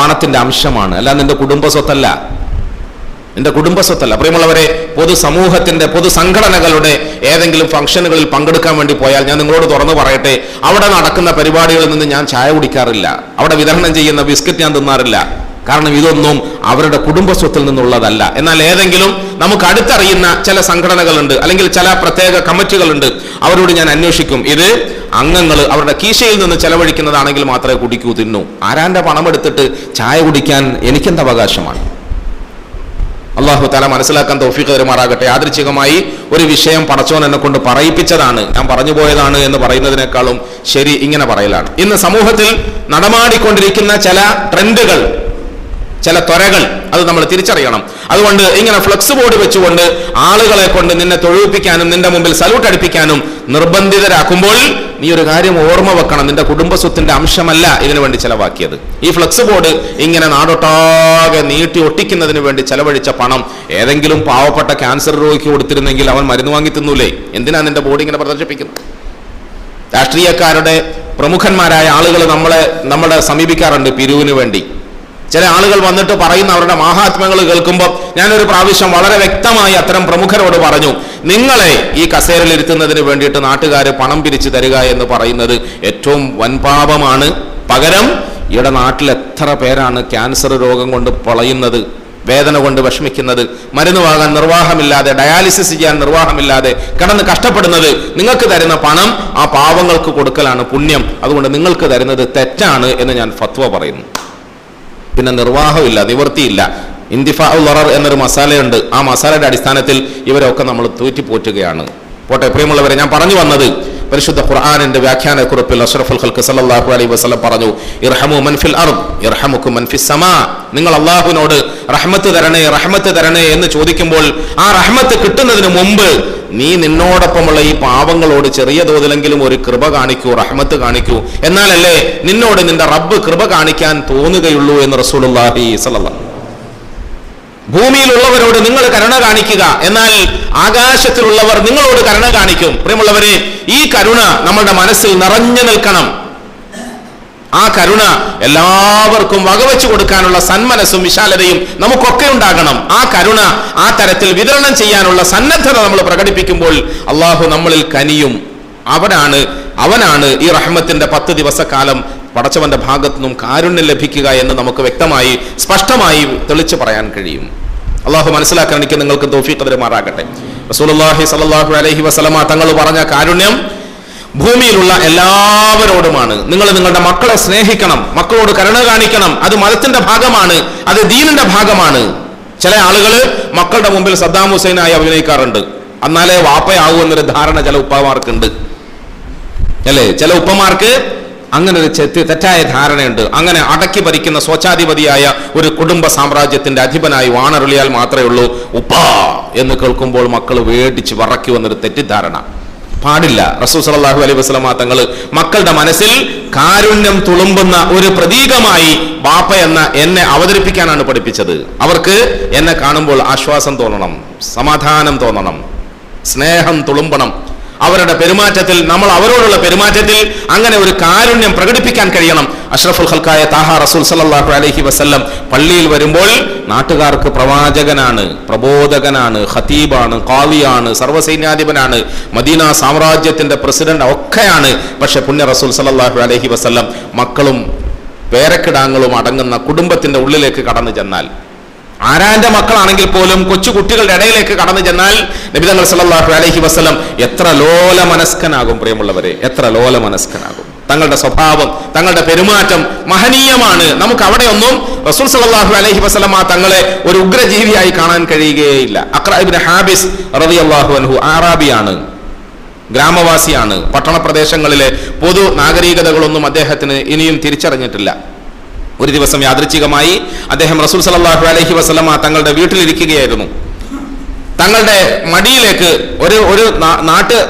പണത്തിന്റെ അംശമാണ്, അല്ല നിന്റെ കുടുംബസ്വത്തല്ല. പ്രിയമുള്ളവരെ, പൊതുസമൂഹത്തിന്റെ പൊതുസംഘടനകളുടെ ഏതെങ്കിലും ഫംഗ്ഷനുകളിൽ പങ്കെടുക്കാൻ വേണ്ടി പോയാൽ ഞാൻ നിങ്ങളോട് തുറന്നു പറയട്ടെ, അവിടെ നടക്കുന്ന പരിപാടികളിൽ നിന്ന് ഞാൻ ചായ കുടിക്കാറില്ല. അവിടെ വിതരണം ചെയ്യുന്ന ബിസ്ക്കറ്റ് ഞാൻ തിന്നാറില്ല. കാരണം ഇതൊന്നും അവരുടെ കുടുംബസ്വത്തിൽ നിന്നുള്ളതല്ല. എന്നാൽ ഏതെങ്കിലും നമുക്ക് അടുത്തറിയുന്ന ചില സംഘടനകളുണ്ട്, അല്ലെങ്കിൽ ചില പ്രത്യേക കമ്മിറ്റികളുണ്ട്, അവരോട് ഞാൻ അന്വേഷിക്കും. ഇത് അംഗങ്ങൾ അവരുടെ കീശയിൽ നിന്ന് ചെലവഴിക്കുന്നതാണെങ്കിൽ മാത്രമേ കുടിക്കൂ, തിന്നൂ. ആരാന്റെ പണം എടുത്തിട്ട് ചായ കുടിക്കാൻ എനിക്കെന്ത് അവകാശമാണ്? അള്ളാഹു തആല മനസ്സിലാക്കാൻ തൗഫീഖ് തരുമാറാകട്ടെ. യാദൃച്ഛികമായി ഒരു വിഷയം പടച്ചോൻ എന്നെ കൊണ്ട് പറയിപ്പിച്ചതാണ്, ഞാൻ പറഞ്ഞു പോയതാണ് എന്ന് പറയുന്നതിനേക്കാളും ശരി ഇങ്ങനെ പറയലാണ്. ഇന്ന് സമൂഹത്തിൽ നടമാടിക്കൊണ്ടിരിക്കുന്ന ചില ട്രെൻഡുകൾ, ചില ത്വരകൾ, അത് നമ്മൾ തിരിച്ചറിയണം. അതുകൊണ്ട് ഇങ്ങനെ ഫ്ലെക്സ് ബോർഡ് വെച്ചുകൊണ്ട് ആളുകളെ കൊണ്ട് നിന്നെ തൊഴിപ്പിക്കാനും നിന്റെ മുമ്പിൽ സല്യൂട്ട് അടിപ്പിക്കാനും നിർബന്ധിതരാക്കുമ്പോൾ നീ ഒരു കാര്യം ഓർമ്മ വെക്കണം, നിന്റെ കുടുംബസ്വത്തിന്റെ അംശമല്ല ഇതിനു വേണ്ടി ചെലവാക്കിയത്. ഈ ഫ്ലെക്സ് ബോർഡ് ഇങ്ങനെ നാടൊട്ടാകെ നീട്ടി ഒട്ടിക്കുന്നതിന് വേണ്ടി ചെലവഴിച്ച പണം ഏതെങ്കിലും പാവപ്പെട്ട ക്യാൻസർ രോഗിക്ക് കൊടുത്തിരുന്നെങ്കിൽ അവൻ മരുന്ന് വാങ്ങി തിന്നൂലേ? എന്തിനാ നിന്റെ ബോർഡ് ഇങ്ങനെ പ്രദർശിപ്പിക്കുന്നത്? രാഷ്ട്രീയക്കാരുടെ പ്രമുഖന്മാരായ ആളുകൾ നമ്മളെ സമീപിക്കാറുണ്ട് പിരിവിന് വേണ്ടി. ചില ആളുകൾ വന്നിട്ട് പറയുന്ന അവരുടെ മഹാത്മ്യങ്ങൾ കേൾക്കുമ്പോൾ ഞാനൊരു പ്രാവശ്യം വളരെ വ്യക്തമായി അത്തരം പ്രമുഖരോട് പറഞ്ഞു, നിങ്ങളെ ഈ കസേരയിൽ ഇരുത്തുന്നതിന് വേണ്ടിയിട്ട് നാട്ടുകാർ പണം പിരിച്ചു തരിക എന്ന് പറയുന്നത് ഏറ്റവും വൻപാപമാണ്. പകരം ഇവിടെ നാട്ടിൽ എത്ര പേരാണ് ക്യാൻസർ രോഗം കൊണ്ട് പൊളയുന്നത്, വേദന കൊണ്ട് വിഷമിക്കുന്നത്, മരുന്ന് വാങ്ങാൻ നിർവാഹമില്ലാതെ, ഡയാലിസിസ് ചെയ്യാൻ നിർവാഹമില്ലാതെ കിടന്ന് കഷ്ടപ്പെടുന്നത്. നിങ്ങൾക്ക് തരുന്ന പണം ആ പാവങ്ങൾക്ക് കൊടുക്കലാണ് പുണ്യം. അതുകൊണ്ട് നിങ്ങൾക്ക് തരുന്നത് തെറ്റാണ് എന്ന് ഞാൻ ഫത്വ പറയുന്നു. പിന്നെ നിർവാഹമില്ല, നിവൃത്തിയില്ല. ഇന്തിഫാഉൽ ദറർ എന്നൊരു മസാലയുണ്ട്. ആ മസാലയുടെ അടിസ്ഥാനത്തിൽ ഇവരൊക്കെ നമ്മൾ തൂറ്റിപ്പോറ്റുകയാണ്. പോട്ടെ പ്രിയമുള്ളവരെ, ഞാൻ പറഞ്ഞു വന്നത് പരിശുദ്ധ ഖുർആനിന്റെ വ്യാഖ്യാനക്കുറിപ്പിൽ അഷ്റഫുൽ ഖൽഖ് സല്ലല്ലാഹു അലൈഹി വസല്ലം പറഞ്ഞു, ഇർഹമു മൻ ഫിൽ അർദ് യർഹമുക്കും മൻ ഫിസ് സമാ. നിങ്ങൾ അല്ലാഹുവിനോട് റഹ്മത്ത് തരണേ എന്ന് ചോദിക്കുമ്പോൾ ആ റഹ്മത്ത് കിട്ടുന്നതിന് മുമ്പ് നീ നിന്നോടൊപ്പമുള്ള ഈ പാവങ്ങളോട് ചെറിയ തോതിലെങ്കിലും ഒരു കൃപ കാണിക്കൂ, റഹ്മത്ത് കാണിക്കൂ. എന്നാലല്ലേ നിന്നോട് നിന്റെ റബ്ബ് കൃപ കാണിക്കാൻ തോന്നുകയുള്ളൂ എന്ന് റസൂലുള്ളാഹി സ്വല്ലല്ലാഹു. ഭൂമിയിലുള്ളവരോട് നിങ്ങൾ കരുണ കാണിക്കുക, എന്നാൽ ആകാശത്തിലുള്ളവർ നിങ്ങളോട് കരുണ കാണിക്കും. പ്രിയമുള്ളവരെ, ഈ കരുണ നമ്മളുടെ മനസ്സിൽ നിറഞ്ഞു നിൽക്കണം. ആ കരുണ എല്ലാവർക്കും വകവെച്ചു കൊടുക്കാനുള്ള സന്മനസ്സും വിശാലതയും നമുക്കൊക്കെ ഉണ്ടാകണം. ആ കരുണ ആ തരത്തിൽ വിതരണം ചെയ്യാനുള്ള സന്നദ്ധത നമ്മൾ പ്രകടിപ്പിക്കുമ്പോൾ അള്ളാഹു നമ്മളിൽ കനിയും. അവനാണ് ഈ റഹ്മത്തിന്റെ 10 ദിവസക്കാലം പടച്ചവന്റെ ഭാഗത്തു നിന്നും കാരുണ്യം ലഭിക്കുക എന്ന് നമുക്ക് വ്യക്തമായി സ്പഷ്ടമായി തെളിച്ചു പറയാൻ കഴിയും. അള്ളാഹു മനസ്സിലാക്കാൻ എനിക്ക് നിങ്ങൾക്ക് തൗഫീഖ് തരുമാറാകട്ടെ. റസൂലുള്ളാഹി സ്വല്ലല്ലാഹു അലൈഹി വസല്ലമ തങ്ങൾ പറഞ്ഞ കാരുണ്യം ഭൂമിയിലുള്ള എല്ലാവരോടുമാണ്. നിങ്ങൾ നിങ്ങളുടെ മക്കളെ സ്നേഹിക്കണം, മക്കളോട് കരുണ കാണിക്കണം. അത് മതത്തിന്റെ ഭാഗമാണ്, അത് ദീനിന്റെ ഭാഗമാണ്. ചില ആളുകൾ മക്കളുടെ മുമ്പിൽ സദ്ദാം ഹുസൈനായി അഭിനയിക്കാറുണ്ട്. എന്നാലേ വാപ്പയാവൂ എന്നൊരു ധാരണ ചില ഉപ്പമാർക്കുണ്ട്, അല്ലേ? ചില ഉപ്പമാർക്ക് അങ്ങനെ ഒരു തെറ്റായ ധാരണയുണ്ട്. അങ്ങനെ അടക്കി ഭരിക്കുന്ന സ്വച്ഛാധിപതിയായ ഒരു കുടുംബ സാമ്രാജ്യത്തിന്റെ അധിപനായി വാണരുളിയാൽ മാത്രമേ ഉള്ളൂ ഉപ്പ എന്ന് കേൾക്കുമ്പോൾ മക്കൾ വേടിച്ച് വറക്കി വന്നൊരു തെറ്റിദ്ധാരണ പാടില്ല. റസൂൽ സല്ലല്ലാഹു അലൈഹി വസല്ലമ തങ്ങൾ മക്കളുടെ മനസ്സിൽ കാരുണ്യം തുളുമ്പുന്ന ഒരു പ്രതീകമായി ബാപ്പ എന്നെ അവതരിപ്പിക്കാനാണ് പഠിപ്പിച്ചത്. അവർക്ക് എന്നെ കാണുമ്പോൾ ആശ്വാസം തോന്നണം, സമാധാനം തോന്നണം, സ്നേഹം തുളുമ്പണം. അവരുടെ പെരുമാറ്റത്തിൽ, നമ്മൾ അവരോടുള്ള പെരുമാറ്റത്തിൽ അങ്ങനെ ഒരു കാരുണ്യം പ്രകടിപ്പിക്കാൻ കഴിയണം. അഷ്റഫുൽ ഖൽഖായ താഹ റസൂൽ സല്ലല്ലാഹു അലൈഹി വസല്ലം പള്ളിയിൽ വരുമ്പോൾ നാട്ടുകാർക്ക് പ്രവാചകനാണ്, പ്രബോധകനാണ്, ഖതീബാണ്, ഖാദിയാണ്, സർവ്വസൈന്യാധിപനാണ്, മദീന സാമ്രാജ്യത്തിന്റെ പ്രസിഡന്റ് ഒക്കെയാണ്. പക്ഷെ പുണ്യ റസൂൽ സല്ലല്ലാഹു അലൈഹി വസല്ലം മക്കളും പേരക്കിടാങ്ങളും അടങ്ങുന്ന കുടുംബത്തിന്റെ ഉള്ളിലേക്ക് കടന്നു ചെന്നാൽ, ആരാന്റെ മക്കളാണെങ്കിൽ പോലും കൊച്ചു കുട്ടികളുടെ ഇടയിലേക്ക് കടന്നു ചെന്നാൽ നബി തങ്ങൾ സല്ലല്ലാഹു അലൈഹി വസല്ലം എത്ര ലോല മനസ്കനാകും പ്രിയമുള്ളവരെ, എത്ര ലോല മനസ്കനാകും. തങ്ങളുടെ സ്വഭാവം, തങ്ങളുടെ പെരുമാറ്റം മഹനീയമാണ്. നമുക്ക് അവിടെയൊന്നും റസൂൽ സല്ലല്ലാഹു അലൈഹി വസല്ലം തങ്ങളെ ഒരു ഉഗ്രജീവിയായി കാണാൻ കഴിയുകയില്ല. അഖ്റ ഇബ്നു ഹാബിസ് റളിയല്ലാഹു അൻഹു അറാബിയാണ്, ഗ്രാമവാസിയാണ്. പട്ടണ പ്രദേശങ്ങളിലെ പൊതു നാഗരികതകളൊന്നും അദ്ദേഹത്തിന് ഇനിയും തിരിച്ചറിഞ്ഞിട്ടില്ല. ഒരു ദിവസം യാദൃച്ഛികമായി അദ്ദേഹം റസൂൽ സല്ലല്ലാഹു അലൈഹി വസല്ലം തങ്ങളുടെ വീട്ടിലിരിക്കുകയായിരുന്നു. തങ്ങളുടെ മടിയിലേക്ക് ഒരു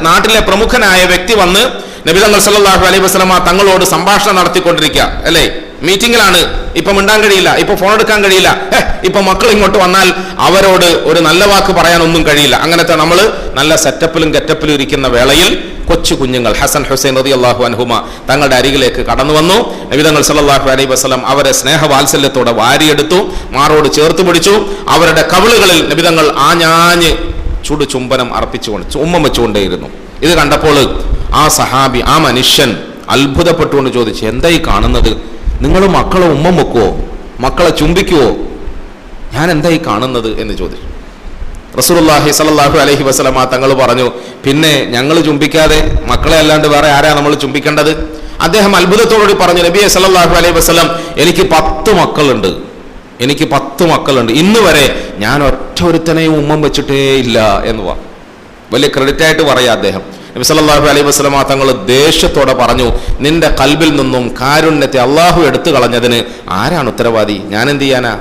നാട്ടിലെ പ്രമുഖനായ വ്യക്തി വന്ന് നബി തങ്ങൾ സല്ലല്ലാഹു അലൈഹി വസല്ലം തങ്ങളോട് സംഭാഷണം നടത്തിക്കൊണ്ടിരിക്കുക അല്ലേ. മീറ്റിംഗിലാണ്, ഇപ്പൊ മിണ്ടാൻ കഴിയില്ല, ഇപ്പൊ ഫോൺ എടുക്കാൻ കഴിയില്ല, ഇപ്പൊ മക്കൾ ഇങ്ങോട്ട് വന്നാൽ അവരോട് ഒരു നല്ല വാക്ക് പറയാനൊന്നും കഴിയില്ല. അങ്ങനത്തെ നമ്മൾ നല്ല സെറ്റപ്പിലും ഗെറ്റപ്പിലും ഇരിക്കുന്ന വേളയിൽ കൊച്ചു കുഞ്ഞുങ്ങൾ ഹസൻ ഹുസൈൻ റളിയല്ലാഹു അൻഹുമ തങ്ങളുടെ അരികിലേക്ക് കടന്നു വന്നു. നബി തങ്ങൾ സല്ലല്ലാഹു അലൈഹി വസല്ലം അവരെ സ്നേഹവാത്സല്യത്തോടെ വാരിയെടുത്തു, മാറോട് ചേർത്ത് പിടിച്ചു. അവരുടെ കവിളുകളിൽ നബി തങ്ങൾ ആഞ്ഞാഞ്ഞ് ചുടു ചുംബനം അർപ്പിച്ചുകൊണ്ട് ഉമ്മ വെച്ചുകൊണ്ടേയിരുന്നു. ഇത് കണ്ടപ്പോൾ ആ സഹാബി, ആ മനുഷ്യൻ അത്ഭുതപ്പെട്ടുകൊണ്ട് ചോദിച്ചു, എന്തായി കാണുന്നത്? നിങ്ങൾ മക്കളെ ഉമ്മ വെക്കുവോ, മക്കളെ ചുംബിക്കുവോ? ഞാൻ എന്തായി കാണുന്നത് എന്ന് ചോദിച്ചു. റസൂലുള്ളാഹി സ്വല്ലല്ലാഹു അലൈഹി വസല്ലം തങ്ങൾ പറഞ്ഞു, പിന്നെ ഞങ്ങൾ ചുംബിക്കാതെ മക്കളെ അല്ലാണ്ട് വേറെ ആരാ നമ്മൾ ചുംബിക്കേണ്ടത്? അദ്ദേഹം അത്ഭുതത്തോടുകൂടി പറഞ്ഞു, നബിയെ സല്ലല്ലാഹു അലൈഹി വസല്ലം, എനിക്ക് 10 മക്കളുണ്ട്, എനിക്ക് 10 മക്കളുണ്ട്, ഇന്ന് വരെ ഞാൻ ഒറ്റ ഒരുത്തനെയും ഉമ്മം വെച്ചിട്ടേ ഇല്ല എന്ന് പറഞ്ഞു. വലിയ ക്രെഡിറ്റ് ആയിട്ട് പറയാം അദ്ദേഹം. നബി സല്ലല്ലാഹു അലൈഹി വസല്ലം തങ്ങൾ ദേഷ്യത്തോടെ പറഞ്ഞു, നിന്റെ കൽബിൽ നിന്നും കാരുണ്യത്തെ അള്ളാഹു എടുത്തു കളഞ്ഞതിന് ആരാണ് ഉത്തരവാദി? ഞാൻ എന്ത് ചെയ്യാനാ?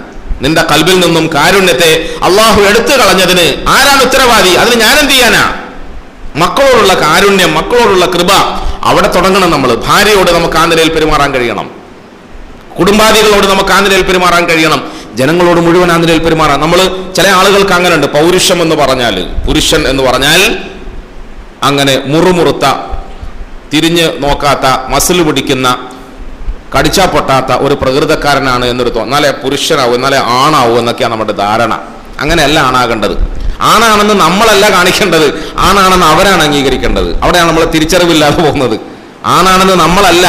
നിന്റെ കൽബിൽ നിന്നും കാരുണ്യത്തെ അള്ളാഹു എടുത്തു കളഞ്ഞതിന് ആരാണ് ഉത്തരവാദി? അതിന് ഞാൻ എന്ത് ചെയ്യാനാ? മക്കളോടുള്ള കാരുണ്യം, മക്കളോടുള്ള കൃപ അവിടെ തുടങ്ങണം. നമ്മൾ ഭാര്യയോട് നമുക്ക് ആ നിലയിൽ പെരുമാറാൻ കഴിയണം, കുടുംബാദികളോട് നമുക്ക് ആ നിലയിൽ പെരുമാറാൻ കഴിയണം, ജനങ്ങളോട് മുഴുവൻ ആ നിലയിൽ പെരുമാറാം. നമ്മൾ ചില ആളുകൾക്ക് അങ്ങനെ ഉണ്ട്. പൗരുഷം എന്ന് പറഞ്ഞാൽ, പുരുഷൻ എന്ന് പറഞ്ഞാൽ അങ്ങനെ മുറുമുറുത്ത, തിരിഞ്ഞ് നോക്കാത്ത, മസിൽ പിടിക്കുന്ന, കടിച്ചാ പൊട്ടാത്ത ഒരു പ്രകൃതക്കാരനാണ് എന്നൊരു എന്നാലേ പുരുഷനാവും, എന്നാലേ ആണാവും എന്നൊക്കെയാണ് നമ്മുടെ ധാരണ. അങ്ങനെയല്ല ആണാകേണ്ടത്. ആണാണെന്ന് നമ്മളല്ല കാണിക്കേണ്ടത്, ആണാണെന്ന് അവരാണ് അംഗീകരിക്കേണ്ടത്. അവിടെയാണ് നമ്മൾ തിരിച്ചറിവില്ലാതെ പോകുന്നത്. ആണാണെന്ന് നമ്മളല്ല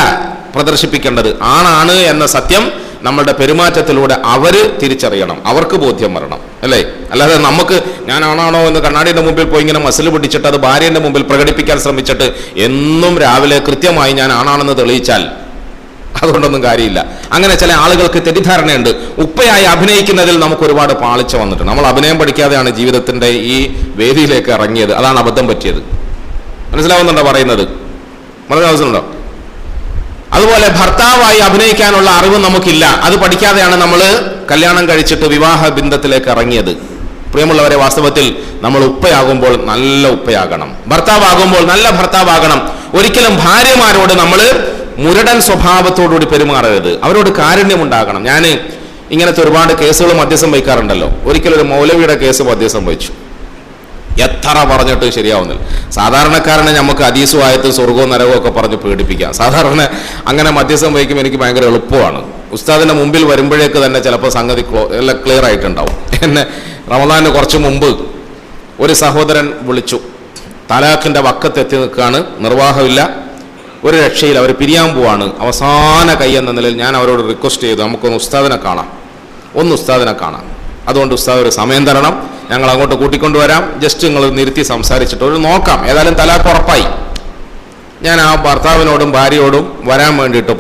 പ്രദർശിപ്പിക്കേണ്ടത്, ആണാണ് എന്ന സത്യം നമ്മളുടെ പെരുമാറ്റത്തിലൂടെ അവര് തിരിച്ചറിയണം, അവർക്ക് ബോധ്യം വരണം അല്ലേ. അല്ലാതെ നമുക്ക് ഞാൻ ആണാണോ എന്ന് കണ്ണാടിയുടെ മുമ്പിൽ പോയി ഇങ്ങനെ മസിൽ പിടിച്ചിട്ട് അത് ഭാര്യയുടെ മുമ്പിൽ പ്രകടിപ്പിക്കാൻ ശ്രമിച്ചിട്ട് എന്നും രാവിലെ കൃത്യമായി ഞാൻ ആണാണെന്ന് തെളിയിച്ചാൽ അതുകൊണ്ടൊന്നും കാര്യമില്ല. അങ്ങനെ ചില ആളുകൾക്ക് തെറ്റിദ്ധാരണയുണ്ട്. ഉപ്പയായി അഭിനയിക്കുന്നതിൽ നമുക്ക് ഒരുപാട് പാളിച്ച വന്നിട്ടുണ്ട്. നമ്മൾ അഭിനയം പഠിക്കാതെയാണ് ജീവിതത്തിന്റെ ഈ വേദിയിലേക്ക് ഇറങ്ങിയത്. അതാണ് അബദ്ധം പറ്റിയത്. മനസ്സിലാവുന്നുണ്ടോ പറയുന്നത്? മനസ്സിലാവുന്നുണ്ടോ? അതുപോലെ ഭർത്താവായി അഭിനയിക്കാനുള്ള അറിവ് നമുക്കില്ല, അത് പഠിക്കാതെയാണ് നമ്മൾ കല്യാണം കഴിച്ചിട്ട് വിവാഹ ബന്ധത്തിലേക്ക് ഇറങ്ങിയത്. പ്രിയമുള്ളവരെ, വാസ്തവത്തിൽ നമ്മൾ ഉപ്പയാകുമ്പോൾ നല്ല ഉപ്പയാകണം, ഭർത്താവാകുമ്പോൾ നല്ല ഭർത്താവാകണം. ഒരിക്കലും ഭാര്യമാരോട് നമ്മൾ മുരടൻ സ്വഭാവത്തോടുകൂടി പെരുമാറരുത്, അവരോട് കാരുണ്യമുണ്ടാകണം. ഞാൻ ഇങ്ങനത്തെ ഒരുപാട് കേസുകൾ മധ്യസ്ഥം വഹിക്കാറുണ്ടല്ലോ. ഒരിക്കലൊരു മൗലവിയുടെ കേസ് മധ്യസ്ഥം വഹിച്ചു. എത്ര പറഞ്ഞിട്ട് ശരിയാവുന്നില്ല. സാധാരണക്കാരനെ നമുക്ക് ഹദീസും ആയത്തും സ്വർഗവും നരകവും ഒക്കെ പറഞ്ഞ് പേടിപ്പിക്കാം. സാധാരണ അങ്ങനെ മധ്യസ്ഥം വഹിക്കുമ്പോൾ എനിക്ക് ഭയങ്കര എളുപ്പമാണ്. ഉസ്താദിന്റെ മുമ്പിൽ വരുമ്പോഴേക്ക് തന്നെ ചിലപ്പോൾ സംഗതി എല്ലാം ക്ലിയർ ആയിട്ടുണ്ടാവും. എന്നെ റമദാന് കുറച്ച് മുമ്പ് ഒരു സഹോദരൻ വിളിച്ചു. തലാഖിന്റെ വക്കത്തെത്തി നിൽക്കുകയാണ്, നിർവാഹമില്ല, ഒരു രക്ഷയില്ല, അവർ പിരിയാൻ പോവാണ്. അവസാന കൈ എന്ന നിലയിൽ ഞാൻ അവരോട് റിക്വസ്റ്റ് ചെയ്തു, നമുക്കൊന്ന് ഉസ്താദിനെ കാണാം, അതുകൊണ്ട് ഉസ്താദ് ഒരു സമയം തരണം, ഞങ്ങൾ അങ്ങോട്ട് കൂട്ടിക്കൊണ്ടുവരാം, ജസ്റ്റ് നിങ്ങൾ നിർത്തി സംസാരിച്ചിട്ട് ഒരു നോക്കാം, ഏതായാലും തലാഖ് ഉറപ്പായി. ഞാൻ ആ ഭർത്താവിനോടും ഭാര്യയോടും വരാൻ വേണ്ടിയിട്ട്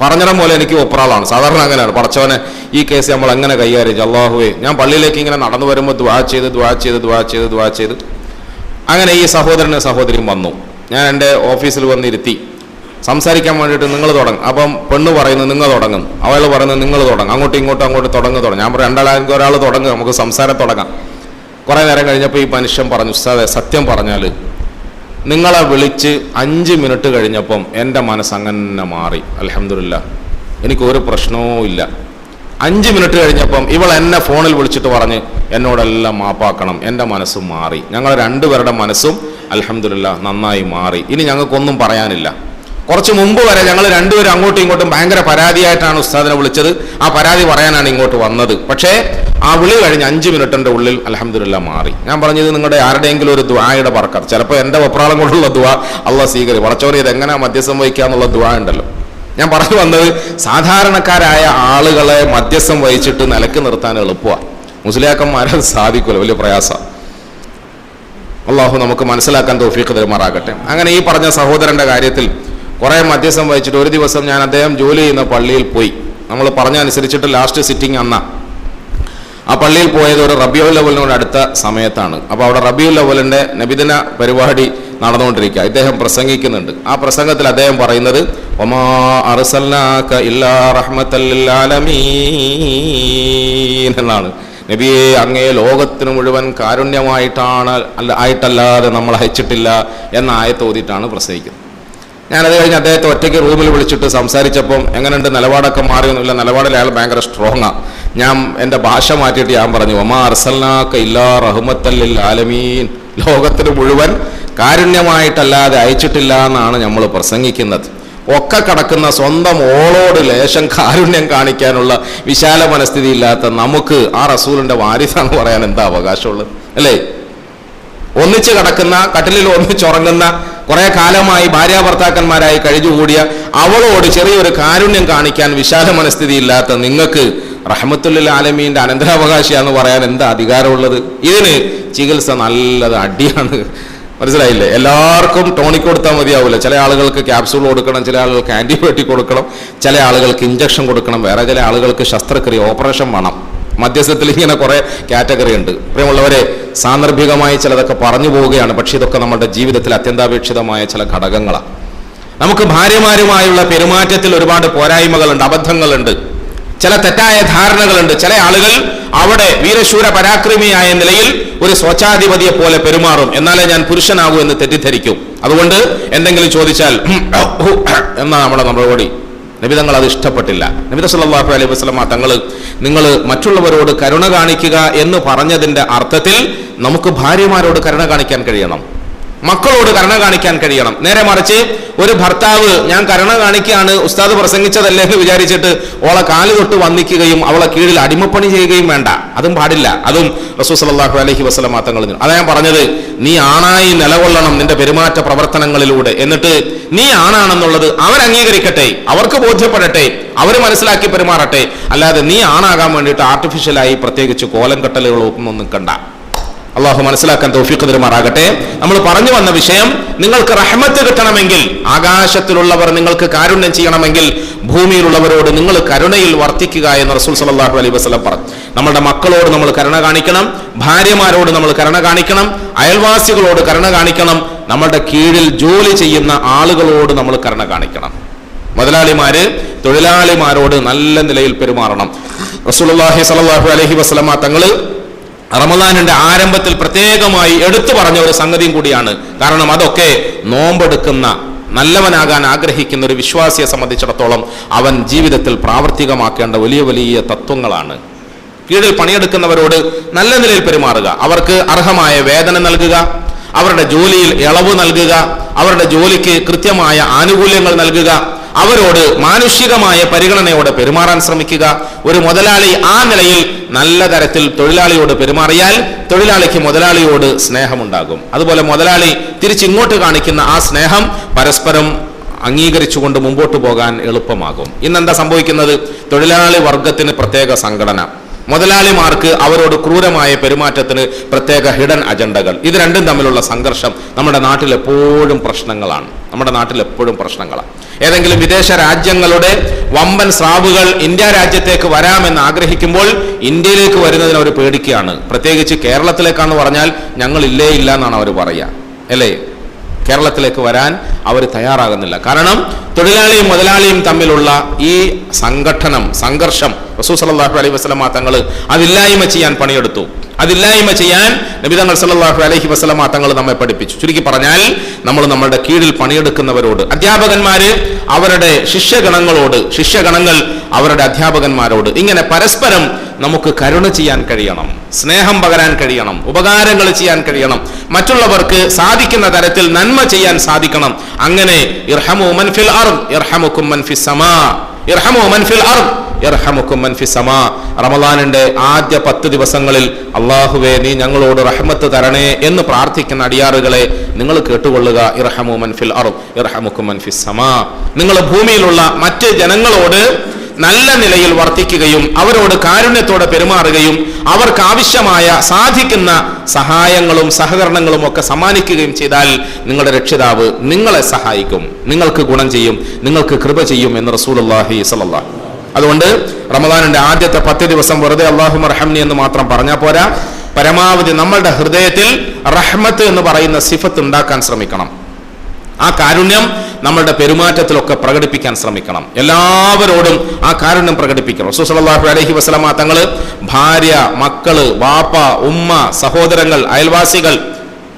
പറഞ്ഞിടം പോലെ എനിക്ക് ഒപ്പറാളാണ്. സാധാരണ അങ്ങനെയാണ്. പടച്ചവനെ, ഈ കേസ് നമ്മൾ എങ്ങനെ കൈകാര്യം ചെയ്യും? അല്ലാഹുവേ, ഞാൻ പള്ളിയിലേക്ക് ഇങ്ങനെ നടന്നു വരുമ്പോൾ ദുആ ചെയ്ത് അങ്ങനെ ഈ സഹോദരിയും വന്നു. ഞാൻ എൻ്റെ ഓഫീസിൽ വന്നിരുത്തി സംസാരിക്കാൻ വേണ്ടിയിട്ട് നിങ്ങൾ തുടങ്ങും. അപ്പം പെണ്ണ് പറയുന്നത് നിങ്ങൾ തുടങ്ങും, അവൾ പറയുന്നത് നിങ്ങൾ തുടങ്ങും, അങ്ങോട്ട് തുടങ്ങും. ഞാൻ പറയും രണ്ടാളെങ്കിൽ ഒരാൾ തുടങ്ങും, നമുക്ക് സംസാരം തുടങ്ങാം. കുറേ നേരം കഴിഞ്ഞപ്പോൾ ഈ മനുഷ്യൻ പറഞ്ഞു, ഉസ്താദേ, സത്യം പറഞ്ഞാൽ നിങ്ങളെ വിളിച്ച് 5 മിനിറ്റ് കഴിഞ്ഞപ്പം എൻ്റെ മനസ്സങ്ങനെ മാറി. അൽഹംദുലില്ലാഹ്, എനിക്കൊരു പ്രശ്നവും ഇല്ല. 5 മിനിറ്റ് കഴിഞ്ഞപ്പം ഇവൾ എന്നെ ഫോണിൽ വിളിച്ചിട്ട് പറഞ്ഞ് എന്നോടെല്ലാം മാപ്പാക്കണം, എൻ്റെ മനസ്സും മാറി. ഞങ്ങൾ രണ്ടുപേരുടെ മനസ്സും അൽഹംദുലില്ലാ നന്നായി മാറി. ഇനി ഞങ്ങൾക്കൊന്നും പറയാനില്ല. കുറച്ച് മുമ്പ് വരെ ഞങ്ങൾ രണ്ടുപേരും അങ്ങോട്ടും ഇങ്ങോട്ടും ഭയങ്കര പരാതിയായിട്ടാണ് ഉസ്താദിനെ വിളിച്ചത്. ആ പരാതി പറയാനാണ് ഇങ്ങോട്ട് വന്നത്. പക്ഷേ ആ വിളി കഴിഞ്ഞ് 5 മിനിറ്റിന്റെ ഉള്ളിൽ അൽഹംദുലില്ലാ മാറി. ഞാൻ പറഞ്ഞത് നിങ്ങളുടെ ആരുടെയെങ്കിലും ഒരു ദുആയുടെ ബർക്കത്ത്. ചിലപ്പോൾ എൻ്റെ വെപ്രാളം കൊണ്ടുള്ള ദുആ അള്ളാഹ് സ്വീകരിക്കും. വളച്ചോറി ഇത് എങ്ങനെ മധ്യസ്ഥം വഹിക്കാന്നുള്ള ദുആ ഉണ്ടല്ലോ. ഞാൻ പറഞ്ഞു വന്നത്, സാധാരണക്കാരായ ആളുകളെ മധ്യസ്ഥം വഹിച്ചിട്ട് നിലക്ക് നിർത്താൻ എളുപ്പമാണ്. മുസ്ലിയാക്കന്മാരത് സാധിക്കുമല്ലോ, വലിയ പ്രയാസം. അള്ളാഹു നമുക്ക് മനസ്സിലാക്കാൻ തൗഫീഖ് തരുമാറാകട്ടെ. അങ്ങനെ ഈ പറഞ്ഞ സഹോദരന്റെ കാര്യത്തിൽ കുറേ മധ്യസ്ഥം വഹിച്ചിട്ട് ഒരു ദിവസം ഞാൻ അദ്ദേഹം ജോലി ചെയ്യുന്ന പള്ളിയിൽ പോയി. നമ്മൾ പറഞ്ഞ അനുസരിച്ചിട്ട് ലാസ്റ്റ് സിറ്റിംഗ് അന്ന ആ പള്ളിയിൽ പോയത് ഒരു റബീഉൽ അവ്വലിനോട് അടുത്ത സമയത്താണ്. അപ്പോൾ അവിടെ റബീഉൽ അവ്വലിന്റെ നബിദിന പരിപാടി നടന്നുകൊണ്ടിരിക്കുക. ഇദ്ദേഹം പ്രസംഗിക്കുന്നുണ്ട്. ആ പ്രസംഗത്തിൽ അദ്ദേഹം പറയുന്നത് വമാ അർസൽനാക ഇല്ലാ റഹ്മത്തൽ ലിൽ ആലമീൻ എന്നാണ്. നബിയെ, അങ്ങേ ലോകത്തിന് മുഴുവൻ ആയിട്ടല്ലാതെ നമ്മൾ അയച്ചിട്ടില്ല എന്ന ആയത്ത് ഓതിയിട്ടാണ് പ്രസംഗിക്കുന്നത്. ഞാനത് കഴിഞ്ഞ് അദ്ദേഹത്തെ ഒറ്റയ്ക്ക് റൂമിൽ വിളിച്ചിട്ട് സംസാരിച്ചപ്പം എങ്ങനെയുണ്ട്, നിലപാടൊക്കെ മാറിയൊന്നുമില്ല. നിലപാടിൽ അയാൾ ഭയങ്കര സ്ട്രോങ്ങാണ്. ഞാൻ എൻ്റെ ഭാഷ മാറ്റിയിട്ട് ഞാൻ പറഞ്ഞു വമാ അർസൽനാക ഇല്ലാ റഹ്മത്തൽ ലിൽ ആലമീൻ, ലോകത്തിന് മുഴുവൻ കാരുണ്യമായിട്ടല്ലാതെ അയച്ചിട്ടില്ല എന്നാണ് നമ്മൾ പ്രസംഗിക്കുന്നത്. ഒക്കെ കടക്കുന്ന സ്വന്തം ഓളോട് ലേശം കാരുണ്യം കാണിക്കാനുള്ള വിശാല മനസ്ഥിതി ഇല്ലാത്ത നമുക്ക് ആ റസൂലിന്റെ വാരിസാന്ന് പറയാൻ എന്താ അവകാശമുള്ളത്, അല്ലേ? ഒന്നിച്ച് കിടക്കുന്ന, കട്ടിലിൽ ഒന്നിച്ചുറങ്ങുന്ന, കുറെ കാലമായി ഭാര്യാഭർത്താക്കന്മാരായി കഴിഞ്ഞുകൂടിയ അവളോട് ചെറിയൊരു കാരുണ്യം കാണിക്കാൻ വിശാല മനസ്ഥിതി ഇല്ലാത്ത നിങ്ങൾക്ക് റഹ്മത്തുൽ ലിൽ ആലമീന്റെ അനന്തരാവകാശിയാന്ന് പറയാൻ എന്താ അധികാരമുള്ളത്? ഇതിന് ചികിത്സ നല്ലത് അടിയാണ്. മനസ്സിലായില്ലേ? എല്ലാവർക്കും ടോണിക് കൊടുത്താൽ മതിയാവില്ല. ചില ആളുകൾക്ക് ക്യാപ്സൂൾ കൊടുക്കണം, ചില ആളുകൾക്ക് ആന്റിബയോട്ടിക് കൊടുക്കണം, ചില ആളുകൾക്ക് ഇഞ്ചക്ഷൻ കൊടുക്കണം, വേറെ ചില ആളുകൾക്ക് ശസ്ത്രക്രിയ, ഓപ്പറേഷൻ വേണം. മധ്യസ്ഥത്തിൽ ഇങ്ങനെ കുറെ കാറ്റഗറി ഉണ്ട്. പ്രിയമുള്ളവരെ, സാന്ദർഭികമായി ചിലതൊക്കെ പറഞ്ഞു പോവുകയാണ്. പക്ഷെ ഇതൊക്കെ നമ്മുടെ ജീവിതത്തിൽ അത്യന്താപേക്ഷിതമായ ചില ഘടകങ്ങളാണ്. നമുക്ക് ഭാര്യമാരുമായുള്ള പെരുമാറ്റത്തിൽ ഒരുപാട് പോരായ്മകളുണ്ട്, അബദ്ധങ്ങളുണ്ട്, ചില തെറ്റായ ധാരണകളുണ്ട്. ചില ആളുകൾ അവിടെ വീരശൂര പരാക്രമിയായ നിലയിൽ ഒരു സ്വച്ഛാധിപതിയെ പോലെ പെരുമാറും. എന്നാലേ ഞാൻ പുരുഷനാകൂ എന്ന് തെറ്റിദ്ധരിക്കും. അതുകൊണ്ട് എന്തെങ്കിലും ചോദിച്ചാൽ എന്നാ നമ്മുടെ മറുപടി. നബി തങ്ങൾ അത് ഇഷ്ടപ്പെട്ടില്ല. നബി സല്ലല്ലാഹു അലൈഹി വസല്ലം തങ്ങൾ നിങ്ങൾ മറ്റുള്ളവരോട് കരുണ കാണിക്കുക എന്ന് പറഞ്ഞതിന്റെ അർത്ഥത്തിൽ നമുക്ക് ഭാര്യമാരോട് കരുണ കാണിക്കാൻ കഴിയണം, മക്കളോട് കരുണ കാണിക്കാൻ കഴിയണം. നേരെ മറിച്ച് ഒരു ഭർത്താവ് ഞാൻ കരുണ കാണിക്കുകയാണ്, ഉസ്താദ് പ്രസംഗിച്ചതല്ലേ എന്ന് വിചാരിച്ചിട്ട് ഓളെ കാല് തൊട്ട് വന്നിക്കുകയും അവളെ കീഴിൽ അടിമപ്പണി ചെയ്യുകയും വേണ്ട. അതും പാടില്ല. അതും റസൂൽ സല്ലല്ലാഹു അലൈഹി വസല്ലം തങ്ങൾ. അതാ ഞാൻ പറഞ്ഞത്, നീ ആണായി നിലകൊള്ളണം നിന്റെ പെരുമാറ്റ പ്രവർത്തനങ്ങളിലൂടെ. എന്നിട്ട് നീ ആണാണെന്നുള്ളത് അവർ അംഗീകരിക്കട്ടെ, അവർക്ക് ബോധ്യപ്പെടട്ടെ, അവർ മനസ്സിലാക്കി പെരുമാറട്ടെ. അല്ലാതെ നീ ആണാകാൻ വേണ്ടിയിട്ട് ആർട്ടിഫിഷ്യലായി പ്രത്യേകിച്ച് കോലം കെട്ടലുകളൊന്നും നിൽക്കണ്ട. അള്ളാഹു മനസ്സിലാക്കാൻ തൗഫീഖ് തരുമാറാകട്ടെ. നമ്മൾ പറഞ്ഞു വന്ന വിഷയം, നിങ്ങൾക്ക് റഹ്മത്ത് കിട്ടണമെങ്കിൽ, ആകാശത്തിലുള്ളവർ നിങ്ങൾക്ക് കാരുണ്യം ചെയ്യണമെങ്കിൽ ഭൂമിയിലുള്ളവരോട് നിങ്ങൾ കരുണയിൽ വർത്തിക്കുക എന്ന് റസൂൽ സല്ലല്ലാഹു അലൈഹി വസല്ലം പറഞ്ഞു. നമ്മുടെ മക്കളോട് നമ്മൾ കരുണ കാണിക്കണം, ഭാര്യമാരോട് നമ്മൾ കരുണ കാണിക്കണം, അയൽവാസികളോട് കരുണ കാണിക്കണം, നമ്മളുടെ കീഴിൽ ജോലി ചെയ്യുന്ന ആളുകളോട് നമ്മൾ കരുണ കാണിക്കണം. മുതലാളിമാര് തൊഴിലാളിമാരോട് നല്ല നിലയിൽ പെരുമാറണം. റസൂലുള്ളാഹി സ്വല്ലല്ലാഹു അലൈഹി വസല്ലം തങ്ങൾ റമദാനിന്റെ ആരംഭത്തിൽ പ്രത്യേകമായി എടുത്തു പറഞ്ഞ ഒരു സംഗതിയും കൂടിയാണ്. കാരണം അതൊക്കെ നോമ്പെടുക്കുന്ന, നല്ലവനാകാൻ ആഗ്രഹിക്കുന്ന ഒരു വിശ്വാസിയെ സംബന്ധിച്ചിടത്തോളം അവൻ ജീവിതത്തിൽ പ്രാവർത്തികമാക്കേണ്ട വലിയ വലിയ തത്വങ്ങളാണ്. കീഴിൽ പണിയെടുക്കുന്നവരോട് നല്ല നിലയിൽ പെരുമാറുക, അവർക്ക് അർഹമായ വേതനം നൽകുക, അവരുടെ ജോലിയിൽ ഇളവ് നൽകുക, അവരുടെ ജോലിക്ക് കൃത്യമായ ആനുകൂല്യങ്ങൾ നൽകുക, അവരോട് മാനുഷികമായ പരിഗണനയോടെ പെരുമാറാൻ ശ്രമിക്കുക. ഒരു മുതലാളി ആ നിലയിൽ നല്ല തരത്തിൽ തൊഴിലാളിയോട് പെരുമാറിയാൽ തൊഴിലാളിക്ക് മുതലാളിയോട് സ്നേഹമുണ്ടാകും. അതുപോലെ മുതലാളി തിരിച്ചിങ്ങോട്ട് കാണിക്കുന്ന ആ സ്നേഹം പരസ്പരം അംഗീകരിച്ചുകൊണ്ട് മുമ്പോട്ട് പോകാൻ എളുപ്പമാകും. ഇന്നെന്താ സംഭവിക്കുന്നത്? തൊഴിലാളി വർഗത്തിന് പ്രത്യേക സംഘടന, മുതലാളിമാർക്ക് അവരോട് ക്രൂരമായ പെരുമാറ്റത്തിന് പ്രത്യേക ഹിഡൻ അജണ്ടകൾ. ഇത് രണ്ടും തമ്മിലുള്ള സംഘർഷം നമ്മുടെ നാട്ടിൽ എപ്പോഴും പ്രശ്നങ്ങളാണ്. ഏതെങ്കിലും വിദേശ രാജ്യങ്ങളുടെ വമ്പൻ സ്രാവുകൾ ഇന്ത്യ രാജ്യത്തേക്ക് വരാമെന്ന് ആഗ്രഹിക്കുമ്പോൾ ഇന്ത്യയിലേക്ക് വരുന്നതിന് അവർ പേടിക്കുകയാണ്. പ്രത്യേകിച്ച് കേരളത്തിലേക്കാന്ന് പറഞ്ഞാൽ ഞങ്ങൾ ഇല്ല എന്നാണ് അവർ പറയുക, അല്ലേ? കേരളത്തിലേക്ക് വരാൻ അവർ തയ്യാറാകുന്നില്ല. കാരണം തൊഴിലാളിയും മുതലാളിയും തമ്മിലുള്ള ഈ സംഘർഷം റസൂൽ സല്ലല്ലാഹു അലൈഹി വസല്ലമ തങ്ങൾ അതില്ലായ്മ ചെയ്യാൻ പണിയെടുത്തു. അതില്ലായ്മ ചെയ്യാൻ നബി തങ്ങൾ സല്ലല്ലാഹു അലൈഹി വസല്ലമ തങ്ങൾ നമ്മെ പഠിപ്പിച്ചു. ചുരുക്കി പറഞ്ഞാൽ നമ്മൾ നമ്മുടെ കീഴിൽ പണിയെടുക്കുന്നവരോട്, അധ്യാപകന്മാര് അവരുടെ ശിഷ്യഗണങ്ങളോട്, ശിഷ്യഗണങ്ങൾ അവരുടെ അധ്യാപകന്മാരോട് ഇങ്ങനെ പരസ്പരം നമുക്ക് കരുണ ചെയ്യാൻ കഴിയണം, സ്നേഹം പകരാൻ കഴിയണം, ഉപകാരങ്ങൾ ചെയ്യാൻ കഴിയണം, മറ്റുള്ളവർക്ക് സാധിക്കുന്ന തരത്തിൽ നന്മ ചെയ്യാൻ സാധിക്കണം. അങ്ങനെ ഇർഹമു മൻ ഫിൽ അർദ് യർഹമുക്കും മൻ ഫിസ് സമാ, ഇർഹമു മൻ ഫിൽ അർദ് യർഹമുക്കും മൻ ഫിസ് സമാ. റമളാനിന്റെ ആദ്യ 10 ദിവസങ്ങളിൽ അല്ലാഹുവേ നീ ഞങ്ങളോട് റഹ്മത്ത് തരണേ എന്ന് പ്രാർത്ഥിക്കുന്ന അടിയാറുകളെ നിങ്ങൾ കേട്ടുകൊള്ളുക. ഇർഹമു മൻ ഫിൽ അർദ് യർഹമുക്കും മൻ ഫിസ് സമാ. നിങ്ങൾ ഭൂമിയിലുള്ള മറ്റ് ജനങ്ങളോട് നല്ല നിലയിൽ വർത്തിക്കുകയും അവരോട് കാരുണ്യത്തോടെ പെരുമാറുകയും അവർക്ക് ആവശ്യമായ സാധിക്കുന്ന സഹായങ്ങളും സഹകരണങ്ങളും ഒക്കെ സമ്മാനിക്കുകയും ചെയ്താൽ നിങ്ങളുടെ രക്ഷിതാവ് നിങ്ങളെ സഹായിക്കും, നിങ്ങൾക്ക് ഗുണം ചെയ്യും, നിങ്ങൾക്ക് കൃപ ചെയ്യും എന്ന് റസൂലുള്ളാഹി സ്വല്ലല്ലാഹു. അതുകൊണ്ട് റമദാനിന്റെ ആദ്യത്തെ 10 ദിവസം വെറുതെ അല്ലാഹുമ്മ റഹംനി എന്ന് മാത്രം പറഞ്ഞാൽ പോരാ, പരമാവധി നമ്മളുടെ ഹൃദയത്തിൽ റഹ്മത്ത് എന്ന് പറയുന്ന സിഫത്ത് ഉണ്ടാക്കാൻ ശ്രമിക്കണം. ആ കാരുണ്യം നമ്മളുടെ പെരുമാറ്റത്തിലൊക്കെ പ്രകടിപ്പിക്കാൻ ശ്രമിക്കണം. എല്ലാവരോടും ആ കാരുണ്യം പ്രകടിപ്പിക്കണം. റസൂൽ സല്ലല്ലാഹു അലൈഹി വസല്ലമ തങ്ങള് ഭാര്യ, മക്കള്, വാപ്പ, ഉമ്മ, സഹോദരങ്ങൾ, അയൽവാസികൾ,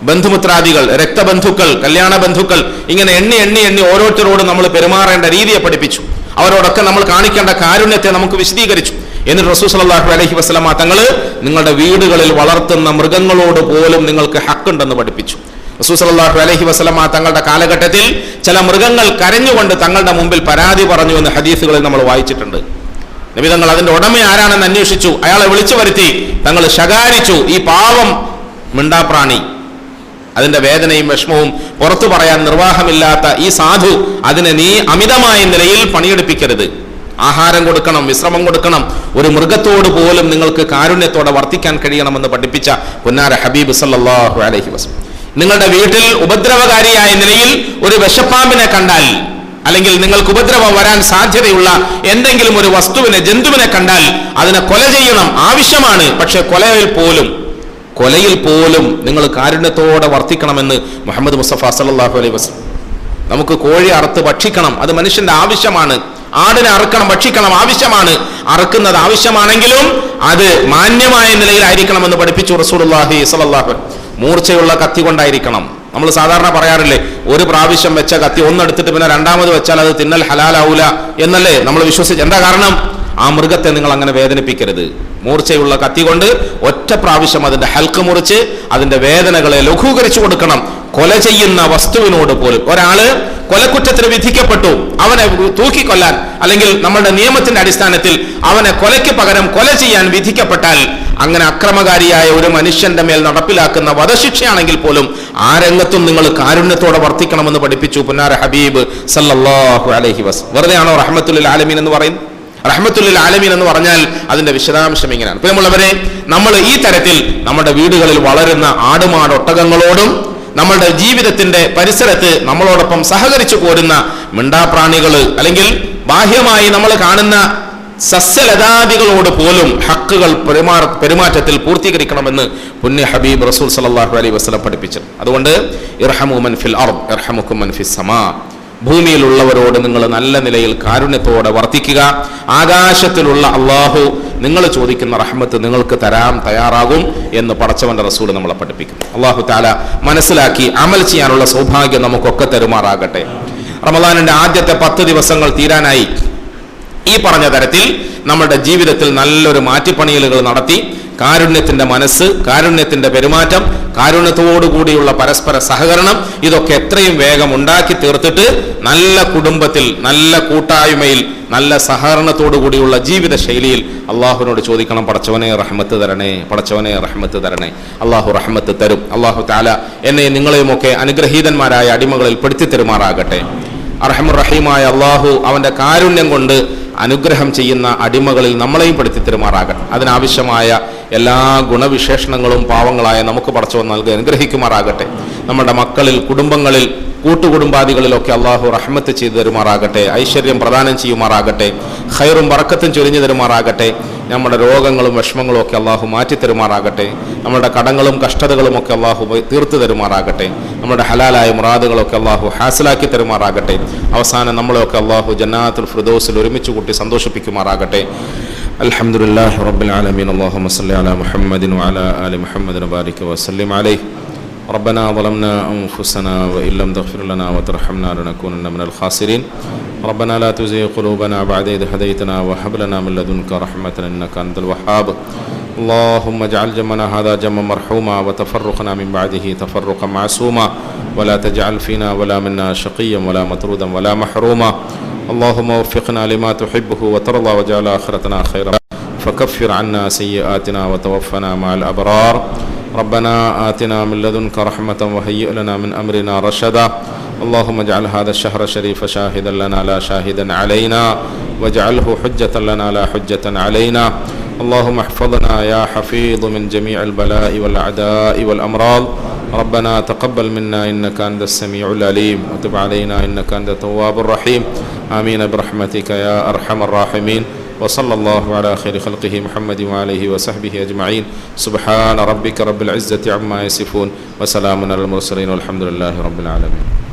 ബന്ധുമിത്രാദികൾ, രക്തബന്ധുക്കൾ, കല്യാണ ബന്ധുക്കൾ, ഇങ്ങനെ എണ്ണി എണ്ണി എണ്ണി ഓരോരുത്തരോടും നമ്മൾ പെരുമാറേണ്ട രീതിയെ പഠിപ്പിച്ചു. അവരോടൊക്കെ നമ്മൾ കാണിക്കേണ്ട കാരുണ്യത്തെ നമുക്ക് വിശദീകരിച്ചു. എന്നിട്ട് റസൂൽ സല്ലല്ലാഹു അലൈഹി വസല്ലമ തങ്ങള് നിങ്ങളുടെ വീടുകളിൽ വളർത്തുന്ന മൃഗങ്ങളോട് പോലും നിങ്ങൾക്ക് ഹക്കുണ്ടെന്ന് പഠിപ്പിച്ചു. റസൂൽ സല്ലല്ലാഹു അലൈഹി വസല്ലമ തങ്ങളുടെ കാലഘട്ടത്തിൽ ചില മൃഗങ്ങൾ കരഞ്ഞുകൊണ്ട് തങ്ങളുടെ മുമ്പിൽ പരാതി പറഞ്ഞു എന്ന് ഹദീസുകളിൽ നമ്മൾ വായിച്ചിട്ടുണ്ട്. നബി തങ്ങൾ അതിന്റെ ഉടമ ആരാണെന്ന് അന്വേഷിച്ചു, അയാളെ വിളിച്ചു വരുത്തി തങ്ങൾ ശകാരിച്ചു, ഈ പാവം മിണ്ടാപ്രാണി, അതിന്റെ വേദനയും വിഷമവും പുറത്തു പറയാൻ നിർവാഹമില്ലാത്ത ഈ സാധു, അതിനെ നീ അമിതമായ നിലയിൽ പണിയെടുപ്പിക്കരുത്. ആഹാരം കൊടുക്കണം, വിശ്രമം കൊടുക്കണം. ഒരു മൃഗത്തോട് പോലും നിങ്ങൾക്ക് കാരുണ്യത്തോടെ വർത്തിക്കാൻ കഴിയണമെന്ന് പഠിപ്പിച്ച പുന്നാര ഹബീബ് സല്ലല്ലാഹു അലൈഹി വസല്ലം. നിങ്ങളുടെ വീട്ടിൽ ഉപദ്രവകാരിയായ നിലയിൽ ഒരു വിഷപ്പാമ്പിനെ കണ്ടാൽ, അല്ലെങ്കിൽ നിങ്ങൾക്ക് ഉപദ്രവം വരാൻ സാധ്യതയുള്ള എന്തെങ്കിലും ഒരു വസ്തുവിനെ, ജന്തുവിനെ കണ്ടാൽ അതിനെ കൊല ചെയ്യണം, ആവശ്യമാണ്. പക്ഷെ കൊലയിൽ പോലും നിങ്ങൾ കാരുണ്യത്തോടെ വർത്തിക്കണമെന്ന് മുഹമ്മദ് മുസ്തഫ സല്ലല്ലാഹു അലൈഹി വസല്ലം. നമുക്ക് കോഴി അറുത്ത് ഭക്ഷിക്കണം, അത് മനുഷ്യന്റെ ആവശ്യമാണ്. ആടിനെ അറുക്കണം, ഭക്ഷിക്കണം, ആവശ്യമാണ്. അറുക്കുന്നത് ആവശ്യമാണെങ്കിലും അത് മാന്യമായ നിലയിലായിരിക്കണമെന്ന് പഠിപ്പിച്ചു റസൂലുള്ളാഹി സ്വല്ലല്ലാഹു അലൈഹി വസല്ലം. മൂർച്ചയുള്ള കത്തി കൊണ്ടായിരിക്കണം. നമ്മൾ സാധാരണ പറയാറില്ലേ, ഒരു പ്രാവശ്യം വെച്ച കത്തി ഒന്നെടുത്തിട്ട് പിന്നെ രണ്ടാമത് വെച്ചാൽ അത് തിന്നൽ ഹലാലാവൂല എന്നല്ലേ നമ്മൾ വിശ്വസിച്ച്. എന്താ കാരണം? ആ മൃഗത്തെ നിങ്ങൾ അങ്ങനെ വേദനിപ്പിക്കരുത്. മൂർച്ചയുള്ള കത്തി കൊണ്ട് ഒറ്റ പ്രാവശ്യം അതിന്റെ ഹൽക്ക് മുറിച്ച് അതിന്റെ വേദനകളെ ലഘൂകരിച്ചു കൊടുക്കണം. കൊല ചെയ്യുന്ന വസ്തുവിനോട് പോലും, ഒരാള് കൊലക്കുറ്റത്തിന് വിധിക്കപ്പെട്ടു, അവനെ തൂക്കിക്കൊല്ലാൻ അല്ലെങ്കിൽ നമ്മളുടെ നിയമത്തിന്റെ അടിസ്ഥാനത്തിൽ അവനെ കൊലയ്ക്ക് പകരം കൊല ചെയ്യാൻ വിധിക്കപ്പെട്ടാൽ, അങ്ങനെ അക്രമകാരിയായ ഒരു മനുഷ്യന്റെ മേൽ നടപ്പിലാക്കുന്ന വധശിക്ഷയാണെങ്കിൽ പോലും ആ രംഗത്തും നിങ്ങൾ കാരുണ്യത്തോടെ വർത്തിക്കണമെന്ന് പഠിപ്പിച്ചു പുന്നാര ഹബീബ് സല്ലല്ലാഹു അലൈഹി വസല്ലം. വെറുതെയാണോ റഹ്മത്തുൽ ആലമീൻ എന്ന് പറയുന്നത്? റഹ്മത്തുൽ ആലമീൻ എന്ന് പറഞ്ഞാൽ അതിന്റെ വിശദാംശം ഇങ്ങനെയാണ്. പ്രിയമുള്ളവരെ, നമ്മൾ ഈ തരത്തിൽ നമ്മുടെ വീടുകളിൽ വളരുന്ന ആടുമാടൊട്ടകങ്ങളോടും നമ്മളുടെ ജീവിതത്തിന്റെ പരിസരത്ത് നമ്മളോടൊപ്പം സഹകരിച്ചു പോരുന്ന മിണ്ടാപ്രാണികൾ, അല്ലെങ്കിൽ ബാഹ്യമായി നമ്മൾ കാണുന്ന സസ്യലതാദികളോട് പോലും ഹക്കുകൾ പെരുമാറ്റത്തിൽ പൂർത്തീകരിക്കണമെന്ന് പുണ്യ ഹബീബ് റസൂൽ സല്ലല്ലാഹു അലൈഹി വസല്ലം പഠിപ്പിച്ചു. അതുകൊണ്ട് ഇർഹമു മൻ ഫിൽ അർദ് യർഹമുക്കും മൻ ഫിസ് സമാ. ഭൂമിയിലുള്ളവരോട് നിങ്ങൾ നല്ല നിലയിൽ കാരുണ്യത്തോടെ വർത്തിക്കുക. ആകാശത്തിലുള്ള അള്ളാഹു നിങ്ങൾ ചോദിക്കുന്ന റഹ്മത്ത് നിങ്ങൾക്ക് തരാൻ തയ്യാറാകും എന്ന് പടച്ചവന്റെ റസൂൽ നമ്മളെ പഠിപ്പിക്കും. അള്ളാഹു തആല മനസ്സിലാക്കി അമൽ ചെയ്യാനുള്ള സൗഭാഗ്യം നമുക്കൊക്കെ തരുമാറാകട്ടെ. റമദാനിന്റെ ആദ്യത്തെ 10 ദിവസങ്ങൾ തീരാനായി. ഈ പറഞ്ഞ തരത്തിൽ നമ്മുടെ ജീവിതത്തിൽ നല്ലൊരു മാറ്റിപ്പണിയലുകൾ നടത്തി കാരുണ്യത്തിന്റെ മനസ്സ്, കാരുണ്യത്തിന്റെ പെരുമാറ്റം, കാരുണ്യത്തോടുകൂടിയുള്ള പരസ്പര സഹകരണം, ഇതൊക്കെ എത്രയും വേഗം ഉണ്ടാക്കി തീർത്തിട്ട് നല്ല കുടുംബത്തിൽ, നല്ല കൂട്ടായ്മയിൽ, നല്ല സഹകരണത്തോടു കൂടിയുള്ള ജീവിത ശൈലിയിൽ അള്ളാഹുവിനോട് ചോദിക്കണം, പടച്ചവനെ റഹ്മത്ത് തരണേ, പടച്ചവനെ റഹ്മത്ത് തരണേ. അള്ളാഹു റഹ്മത്ത് തരും. അള്ളാഹു തആല എന്നെ നിങ്ങളെയുമൊക്കെ അനുഗ്രഹീതന്മാരായ അടിമകളിൽ പെടുത്തി തരുമാറാകട്ടെ. അർഹമുർ റഹീമായ അള്ളാഹു അവന്റെ കാരുണ്യം കൊണ്ട് അനുഗ്രഹം ചെയ്യുന്ന അടിമകളിൽ നമ്മളെയും പെടുത്തി തരുമാറാകട്ടെ. അതിനാവശ്യമായ എല്ലാ ഗുണവിശേഷണങ്ങളും പാവങ്ങളായ നമുക്ക് പടച്ചവൻ നൽകി അനുഗ്രഹിക്കുമാറാകട്ടെ. നമ്മുടെ മക്കളിൽ, കുടുംബങ്ങളിൽ, കൂട്ടുകുടുംബാദികളിലൊക്കെ അള്ളാഹു റഹ്മത്ത് ചെയ്തു തരുമാറാകട്ടെ. ഐശ്വര്യം പ്രദാനം ചെയ്യുമാറാകട്ടെ. ഖൈറും ബറക്കത്തും ചൊരിഞ്ഞു തരുമാറാകട്ടെ. നമ്മുടെ രോഗങ്ങളും വിഷമങ്ങളും ഒക്കെ അള്ളാഹു മാറ്റി തരുമാറാകട്ടെ. നമ്മുടെ കടങ്ങളും കഷ്ടതകളും ഒക്കെ അള്ളാഹു തീർത്തു തരുമാറാകട്ടെ. നമ്മുടെ ഹലാലായ മുറാദുകളൊക്കെ അള്ളാഹു ഹാസിലാക്കി തരുമാറാകട്ടെ. അവസാനം നമ്മളെയൊക്കെ അള്ളാഹു ജന്നാത്തുൽ ഫിർദൗസിൽ ഒരുമിച്ച് കൂട്ടി സന്തോഷിപ്പിക്കുമാറാകട്ടെ. الحمد لله رب العالمين. اللهم صل على محمد وعلى آل محمد وبارك وسلم عليه. ربنا ظلمنا أنفسنا وإن لم تغفر لنا وترحمنا لنكونن من الخاسرين. ربنا لا تزغ قلوبنا بعد إذ هديتنا وهب لنا من لدنك رحمة إنك أنت الوهاب. اللهم اجعل جمعنا هذا جمعا مرحوما وتفرقنا من بعده تفرقا معصوما ولا تجعل فينا ولا منا شقيا ولا مطرودا ولا محروما. اللهم وفقنا لما تحبه وترضى واجعل آخرتنا خيرا فكفر عنا سيئاتنا وتوفنا مع الأبرار. ربنا آتنا من لدنك رحمة وهيئ لنا من أمرنا رشدا. اللهم اجعل هذا الشهر الشريف شاهدا لنا لا شاهدا علينا واجعله حجة لنا لا حجة علينا. اللهم احفظنا يا حفيظ من جميع البلاء والأعداء والأمراض. ربنا تقبل منا إنك أنت السميع العليم وتب علينا إنك أنت التواب الرحيم. آمين برحمتك يا أرحم الراحمين. وصلى الله على خير خلقه محمد وآله وصحبه أجمعين. سبحان ربك رب العزة عما يصفون وسلام على المرسلين والحمد لله رب العالمين.